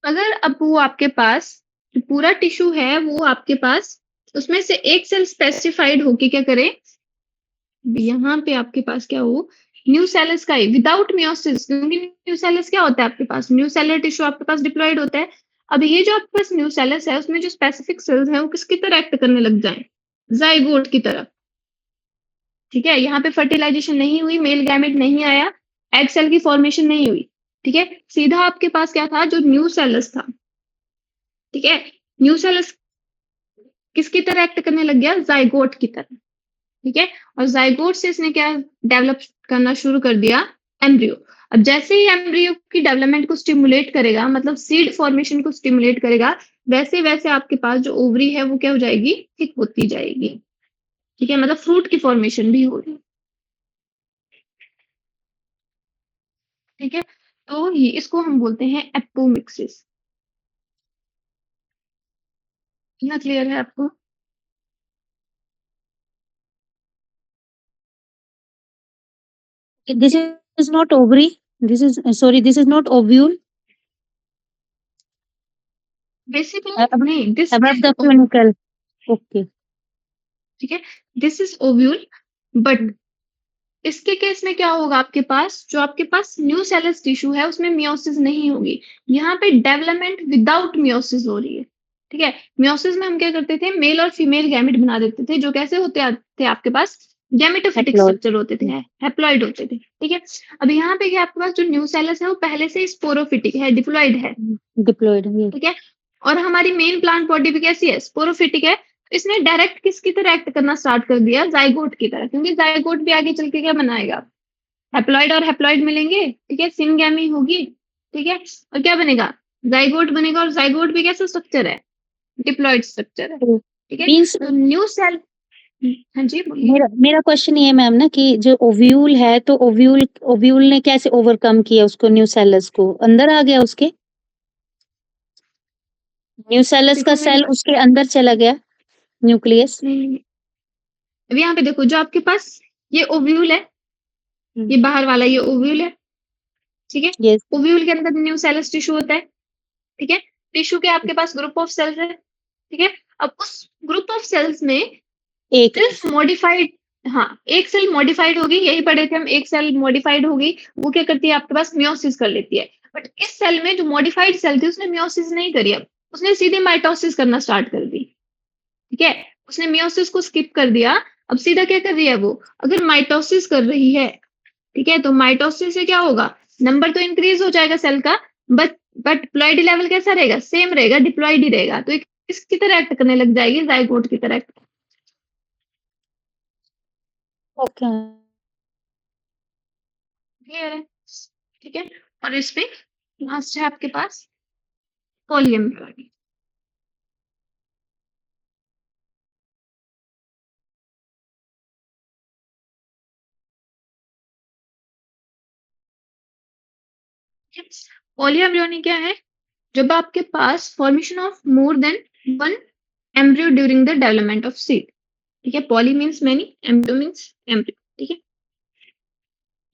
अगर अब वो आपके पास जो पूरा टिश्यू है वो आपके पास, उसमें से एक सेल स्पेसिफाइड होके क्या करे, यहाँ पे आपके पास क्या हो, न्यू सेलस का ही विदाउट मियोसिस, क्योंकि न्यू सेलस क्या होता है आपके पास, न्यू सेलर टिश्यू आपके पास डिप्लॉयड होता है। अब ये जो आपके पास न्यू सेलस है उसमें जो स्पेसिफिक सेल्स हैं वो किसकी तरह एक्ट करने लग जाए, जाइगोट की तरह। ठीक है। यहाँ पे फर्टिलाइजेशन नहीं हुई, मेल गैमेट नहीं आया, एग सेल की फॉर्मेशन नहीं हुई। ठीक है। सीधा आपके पास क्या था, जो न्यू सेलस था, ठीक है, न्यू सेलस किसकी तरह एक्ट करने लग गया, जाइगोट की तरह। ठीक है। और जाइगोट से इसने क्या डेवलप करना शुरू कर दिया, एम्ब्रियो। अब जैसे ही एम्ब्रियो की डेवलपमेंट को स्टिमुलेट करेगा, मतलब सीड फॉर्मेशन को स्टिमुलेट करेगा, वैसे वैसे आपके पास जो ओवरी है वो क्या हो जाएगी, थिक होती जाएगी। ठीक है, मतलब फ्रूट की फॉर्मेशन भी होगी। ठीक है। तो ये इसको हम बोलते हैं एपोमिक्सिस। इतना क्लियर है आपको। This is not ovary. This is sorry. This is not ovule. Basically नहीं, this Above is, the funicle. Okay. ठीक है, दिस इज ओव्यूल। बट इसके केस में क्या होगा आपके पास, जो आपके पास न्यू सेलस टिश्यू है उसमें मियोसिस नहीं होगी, यहाँ पे डेवलपमेंट विदाउट मियोसिस हो रही है। ठीक है। मियोसिस में हम क्या करते थे, मेल और फीमेल गैमेट बना देते थे, जो कैसे होते थे आपके पास, गैमेटोफिटिक Haploid. स्ट्रक्चर होते थे, हैप्लॉइड होते थे। ठीक है। अब यहाँ पे क्या आपके पास जो न्यू सेलस है वो पहले से स्पोरोफिटिक है, डिप्लॉइड है। Diploid. Yes. ठीक है। और हमारी मेन प्लांट बॉडी भी कैसी है, स्पोरोफिटिक है। तो इसने डायरेक्ट किसकी तरह एक्ट करना स्टार्ट कर दिया, जाइगोट की तरह, क्योंकि जाइगोट भी आगे चल के क्या बनाएगा, हैप्लॉइड और हैप्लॉइड मिलेंगे। ठीक है, सिनगैमी होगी। ठीक है। और क्या बनेगा, जाइगोट बनेगा। और जाइगोट भी कैसा स्ट्रक्चर है, डिप्लॉइड स्ट्रक्चर है। ठीक है। मीन्स तो न्यू सेल, हाँ जी बोलिए। मेरा क्वेश्चन ये है मैम ना कि जो ओव्यूल है तो ओव्यूल ने कैसे ओवरकम किया उसको न्यूसेलस को? अंदर आ गया उसके? न्यूसेलस का देखो मेरी सेल बात, उसके अंदर चला गया, न्यूक्लियस? नहीं, अब यहाँ पे देखो, जो आपके पास ये ओव्यूल है, हुँ, ये बाहर वाला ये ओव्यूल है, ठीक है। यस, ओव्यूल के अंदर न्यूसेलस टिश्यू होता है, ठीक है। टिश्यू के आपके पास ग्रुप ऑफ सेल्स है, ठीक है। अब उस ग्रुप ऑफ सेल्स में एक सिर्फ मॉडिफाइड, हाँ, एक सेल मॉडिफाइड होगी, यही पढ़े थे हम, एक सेल मॉडिफाइड होगी, वो क्या करती है आपके पास मियोसिस कर लेती है। बट इस सेल में जो मॉडिफाइड सेल थी उसने मियोसिस नहीं करी, अब उसने सीधे माइटोसिस करना स्टार्ट कर दी, ठीक है। उसने मियोसिस को स्किप कर दिया, अब सीधा क्या कर रही है वो, अगर माइटोसिस कर रही है, ठीक है, तो माइटोसिस से क्या होगा, नंबर तो इंक्रीज हो जाएगा सेल का, बट डिप्लॉइडी लेवल कैसा रहेगा, सेम रहेगा, डिप्लॉइड ही रहेगा, तो एक किसकी तरह एक्ट करने लग जाएगी, जाइगोट की तरह। ओके। क्लियर है, ठीक है। और इसमें लास्ट है आपके पास पॉलीएम्ब्रॉयडरी। पॉलीएम्ब्रॉयडरी क्या है, जब आपके पास formation of more than one embryo during the development of seed, ठीक है। Poly means many, embryo means embryo, ठीक है।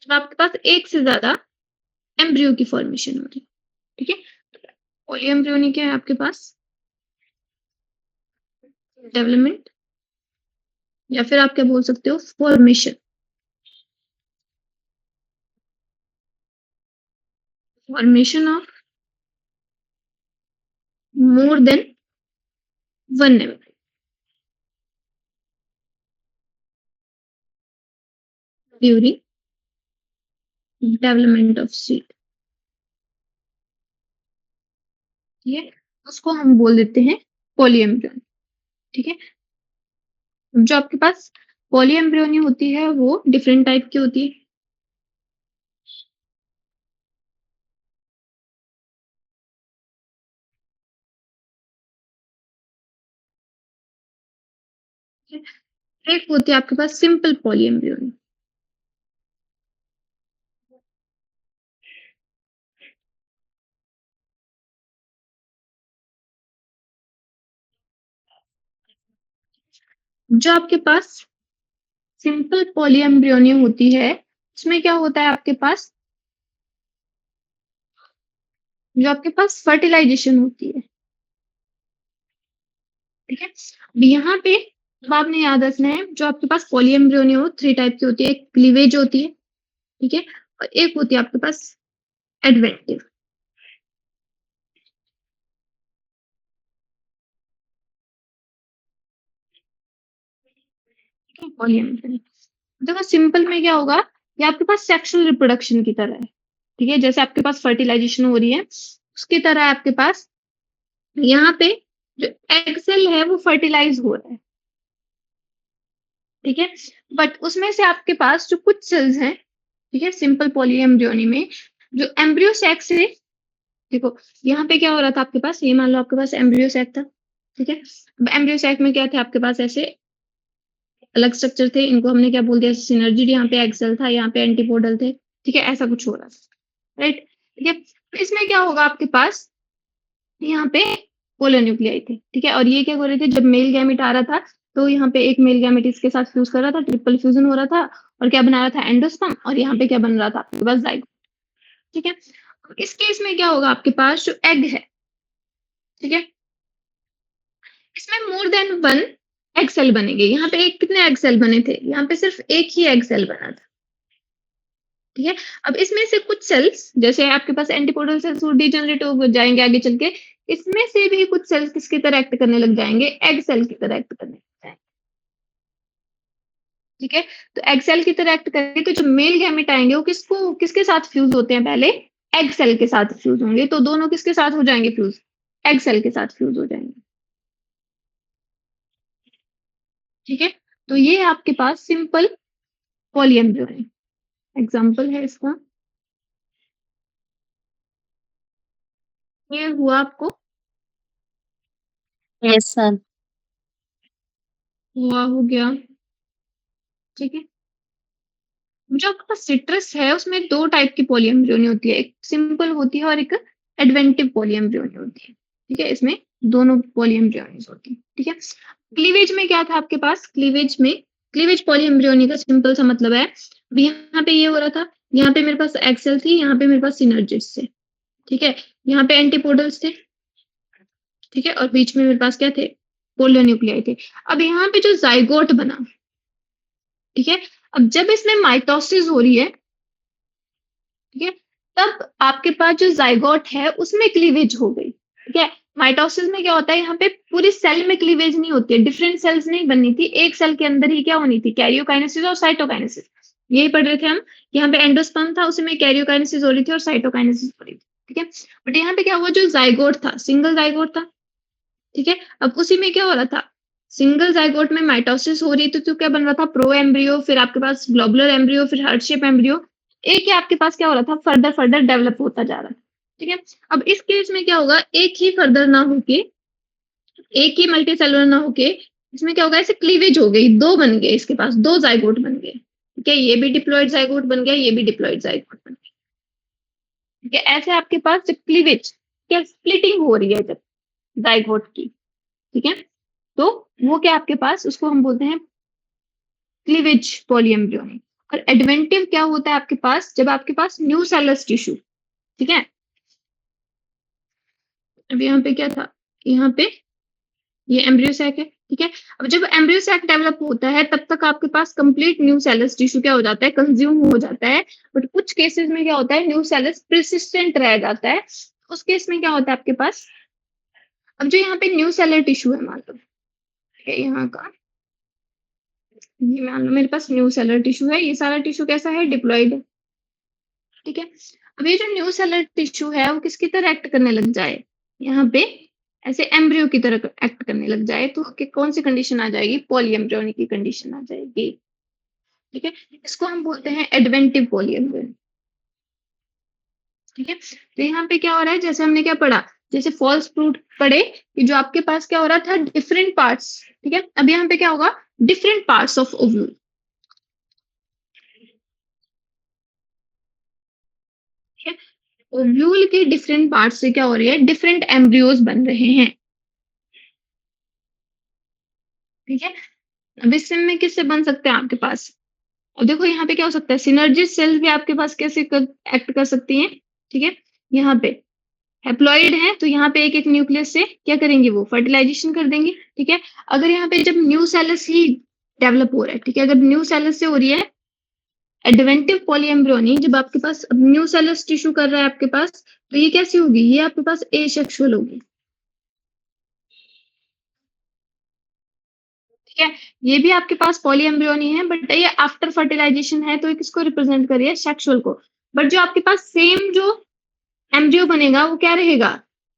जब आपके पास एक से ज्यादा एम्ब्रियो की फॉर्मेशन हो रही है, ठीक है। पॉलीएम्ब्रॉयडरी क्या है आपके पास, डेवलपमेंट, या फिर आप क्या बोल सकते हो, formation, formation of more than one embryo during development of seed, ठीक है। उसको हम बोल देते हैं पॉलीएम्ब्रियोनी, ठीक है। जो आपके पास पॉलीएम्ब्रियोनी होती है वो डिफरेंट टाइप की होती है, ठीक है? एक होती है आपके पास सिंपल पॉलीएम्ब्रियोनी, जो आपके पास सिंपल पॉलीएम्ब्रियोनी होती है, उसमें क्या होता है आपके पास, जो आपके पास फर्टिलाइजेशन होती है, ठीक है। अब यहाँ पे अब आपने याद रखना है, जो आपके पास पॉलीएम्ब्रियोनी हो थ्री टाइप की होती है, एक क्लीवेज होती है, ठीक है, और एक होती है आपके पास एडवेंटिव, ठीक है, पॉलीएम्ब्रियोनी। देखो सिंपल में क्या होगा, ये आपके पास सेक्सुअल रिप्रोडक्शन की तरह है, ठीक है। जैसे आपके पास फर्टिलाइजेशन हो रही है, उसकी तरह आपके पास यहाँ पे जो एग सेल है वो फर्टिलाइज हो रहा है, ठीक है। बट उसमें से आपके पास जो कुछ सेल्स हैं, ठीक है, सिंपल पॉलीएम्ब्रियोनी में जो एम्ब्रियो सैक से, देखो यहाँ पे क्या हो रहा था आपके पास, ये मान लो आपके पास एम्ब्रियो सैक था, ठीक है। अब एम्ब्रियो सैक में क्या थे आपके पास, ऐसे अलग स्ट्रक्चर थे, इनको हमने क्या बोल दिया, सिनर्जिड, यहाँ पे एक्सेल था, यहाँ पे एंटीपोडल थे, ठीक है, ऐसा कुछ हो रहा था, राइट, ठीक है। तो इसमें क्या होगा आपके पास, यहाँ पे पोलर न्यूक्लियाई थे, ठीक है। और ये क्या हो रहे थे, जब मेल गैमेट आ रहा था, तो यहाँ पे एक मेल गैमेट इसके साथ फ्यूज कर रहा था, ट्रिपल फ्यूजन हो रहा था, और क्या बना रहा था, एंडोस्पर्म, और यहाँ पे क्या बन रहा था आपके पास, जाइगोट, ठीक है। इस केस में क्या होगा आपके पास, जो एग है, ठीक है, इसमें more than one egg cell बनेंगे। यहाँ पे एक कितने एग सेल बने थे, यहाँ पे सिर्फ एक ही एग सेल बना था, ठीक है। अब इसमें से कुछ सेल्स, जैसे आपके पास एंटीपोडल सेल्स वो डिजेनरेट हो जाएंगे आगे चल के, इसमें से भी कुछ सेल्स किसकी तरह एक्ट करने लग जाएंगे, एग सेल की तरह एक्ट करने लग जाएंगे, ठीक है। तो एग सेल की तरह एक्ट करेंगे, तो जो मेल गैमेट आएंगे वो किसको किसके साथ फ्यूज होते हैं, पहले एग सेल के साथ फ्यूज होंगे, तो दोनों किसके साथ हो जाएंगे फ्यूज, एग सेल के साथ फ्यूज हो जाएंगे, ठीक है। तो ये आपके पास सिंपल पॉलीएम्ब्रियो है, एग्जाम्पल है इसका, ये हुआ आपको, यस सर। हुआ हो गया, ठीक है। जो आपका सिट्रस है उसमें 2 टाइप की पॉलीएम्ब्रियोनी होती है, एक सिंपल होती है और एक एडवेंटिव पॉलीएम्ब्रियोनी होती है, ठीक है। इसमें दोनों पॉलीएम्ब्रियोनीज होती है, ठीक है। क्लीवेज में क्या था आपके पास? क्लीवेज पॉलीएम्ब्रियोनी का सिंपल सा मतलब है, अभी यहाँ पे ये हो रहा था, यहाँ पे मेरे पास एग सेल थी, यहाँ पे मेरे पास सिनर्जिड्स थे, ठीक है। यहाँ पे एंटीपोडल्स थे, ठीक है, और बीच में मेरे पास क्या थे? पोलियोन्यूक्लियाई थे। अब यहाँ पे जो जाइगोट बना, ठीक है, अब जब इसमें माइटोसिस हो रही है, ठीक है, तब आपके पास जो जाइगोट है उसमें क्लीवेज हो गई, ठीक है। माइटोसिस में क्या होता है, यहाँ पे पूरी सेल में क्लीवेज नहीं होती है, डिफरेंट सेल्स नहीं बननी थी, एक सेल के अंदर ही क्या होनी थी? कैरियोकाइनेसिस और साइटोकाइनेसिस। यही पढ़ रहे थे हम, यहाँ पे एंडोस्पर्म था, उसी में कैरियोकाइनेसिस हो रही थी और साइटोकाइनेसिस हो रही थी, ठीक है। बट यहाँ पे क्या हुआ, जो जाइगोट था सिंगल जाइगोट था, ठीक है। अब उसी में क्या हो रहा था, सिंगल जाइगोट में माइटोसिस हो रही थी, तो क्या बन रहा था? प्रो एम्ब्रियो, फिर आपके पास ग्लोबुलर एम्ब्रियो, फिर हार्ट शेप एम्ब्रियो। एक ही आपके पास क्या हो रहा था? फर्दर फर्दर डेवलप होता जा रहा था, ठीक है। अब इस केस में क्या होगा, एक ही फर्दर ना होके, एक ही मल्टी सेलुलर ना होके, इसमें क्या होगा, ऐसे क्लीवेज हो गई, दो बन गए, इसके पास दो जाइगोट बन गए, ठीक है। ये भी डिप्लॉइड जाइगोट बन गया, ये भी डिप्लॉइड जाइगोट बन गया, ठीक है। ऐसे आपके पास क्लीवेज, क्या स्प्लिटिंग हो रही है जब जाइगोट की, ठीक है, तो वो क्या आपके पास, उसको हम बोलते हैं क्लीवेज पॉलीएम्ब्रियोनी। और एडवेंटिव क्या होता है आपके पास, जब आपके पास न्यू सेलस टिश्यू, ठीक है। अब यहाँ पे क्या था, यहाँ पे ये एम्ब्रियो सैक है, ठीक है। अब जब एम्ब्रियो सैक डेवलप होता है तब तक आपके पास कंप्लीट न्यू सेलस टिश्यू क्या हो जाता है, कंज्यूम हो जाता है। बट कुछ केसेस में क्या होता है, न्यू सेलस प्रिसिस्टेंट रह जाता है, उस केस में क्या होता है आपके पास, अब जो यहाँ पे न्यू सेलर टिश्यू है, मान लो, ठीक है, यहाँ का ये मान लो मेरे पास न्यू सेलर टिश्यू है, ये सारा टिश्यू कैसा है? डिप्लॉइड है, ठीक है। अब ये जो न्यू सेलर टिश्यू है वो किसकी तरह एक्ट करने लग जाए, यहाँ पे ऐसे एम्ब्रियो की तरह एक्ट करने लग जाए, तो कौन सी कंडीशन आ जाएगी? पॉलीएम्ब्रियोनिक की कंडीशन आ जाएगी, ठीक है। इसको हम बोलते हैं एडवेंटिव पॉलीएम्ब्रियोनिक, ठीक है। तो यहाँ पे क्या हो रहा है, जैसे हमने क्या पढ़ा, जैसे फॉल्स फ्रूट पढ़े कि जो आपके पास क्या हो रहा था, डिफरेंट पार्ट्स, ठीक है। अब यहाँ पे क्या होगा, डिफरेंट पार्ट्स ऑफ ओव्यूल, ठीक है। ओव्यूल के डिफरेंट पार्ट्स से क्या हो रही है, डिफरेंट एम्ब्रियोज बन रहे हैं, ठीक है। अब इस में किससे बन सकते हैं आपके पास, और देखो यहाँ पे क्या हो सकता है, सिनर्जिस सेल्स भी आपके पास कैसे एक्ट कर सकती हैं, ठीक है। यहाँ पे हैप्लॉइड है तो यहाँ पे एक एक न्यूक्लियस से क्या करेंगे, वो फर्टिलाइजेशन कर देंगे, ठीक है। अगर यहाँ पे जब न्यू सेलस ही डेवलप हो रहा है, ठीक है, अगर न्यू सेलस से हो रही है एडवेंटिव पॉलीएम्ब्रियोनी, जब आपके पास अब न्यू सेलस टिश्यू कर रहा है आपके पास, तो ये कैसी होगी, ये आपके पास एसेक्सुअल होगी, ठीक है। ये भी आपके पास पॉलीएम्ब्रियोनी है, बट ये आफ्टर फर्टिलाइजेशन है, तो ये किसको रिप्रेजेंट कर रही है? सेक्सुअल को। बट जो आपके पास सेम जो एम्ब्रियो बनेगा वो क्या रहेगा,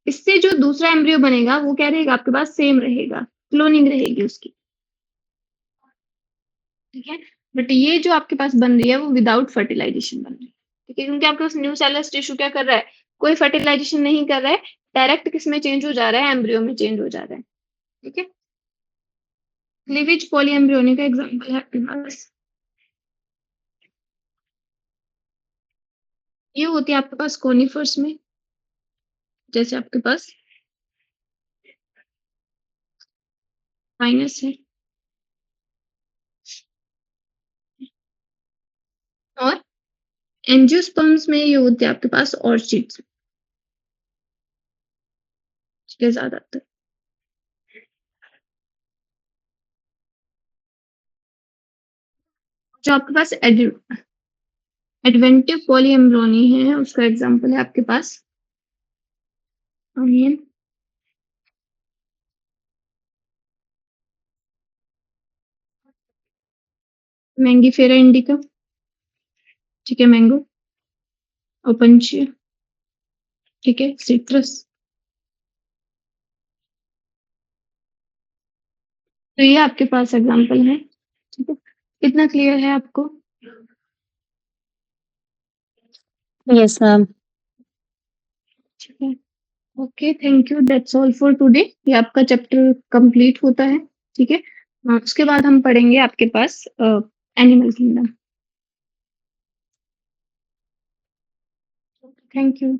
इससे जो दूसरा एम्ब्रियो बनेगा वो क्या रहेगा आपके पास, सेम रहेगा, क्लोनिंग रहेगी उसकी, ठीक है। बट ये जो आपके पास बन रही है वो विदाउट फर्टिलाइजेशन बन रही है, ठीक है, क्योंकि आपके पास न्यू सेलस टिश्यू क्या कर रहा है, कोई फर्टिलाइजेशन नहीं कर रहा है, डायरेक्ट किस में चेंज हो जा रहा है, एम्ब्रियो में चेंज हो जा रहा है, ठीक है। क्लीवेज पॉलीएम्ब्रियोनी का एग्जांपल है आपके पास, ये होती है आपके पास कोनिफर्स में, जैसे आपके पास माइनस है, और एंजियोस्पर्म्स में ये होते हैं आपके पास ऑर्चिड्स, ठीक है, ज्यादातर। जो आपके पास एडवेंटिव पॉलीएम्ब्रियोनी है उसका एग्जांपल है आपके पास अनियन, मैंगीफेरा इंडिका, ठीक है, मैंगो, ओपनचिया, ठीक है, सिट्रस। तो ये आपके पास एग्जांपल है, ठीक है। कितना क्लियर है आपको? Yes ma'am. ठीक है, okay, thank you, that's all for today. ये आपका चैप्टर कंप्लीट होता है, ठीक है। उसके बाद हम पढ़ेंगे आपके पास एनिमल किंगडम। Thank you.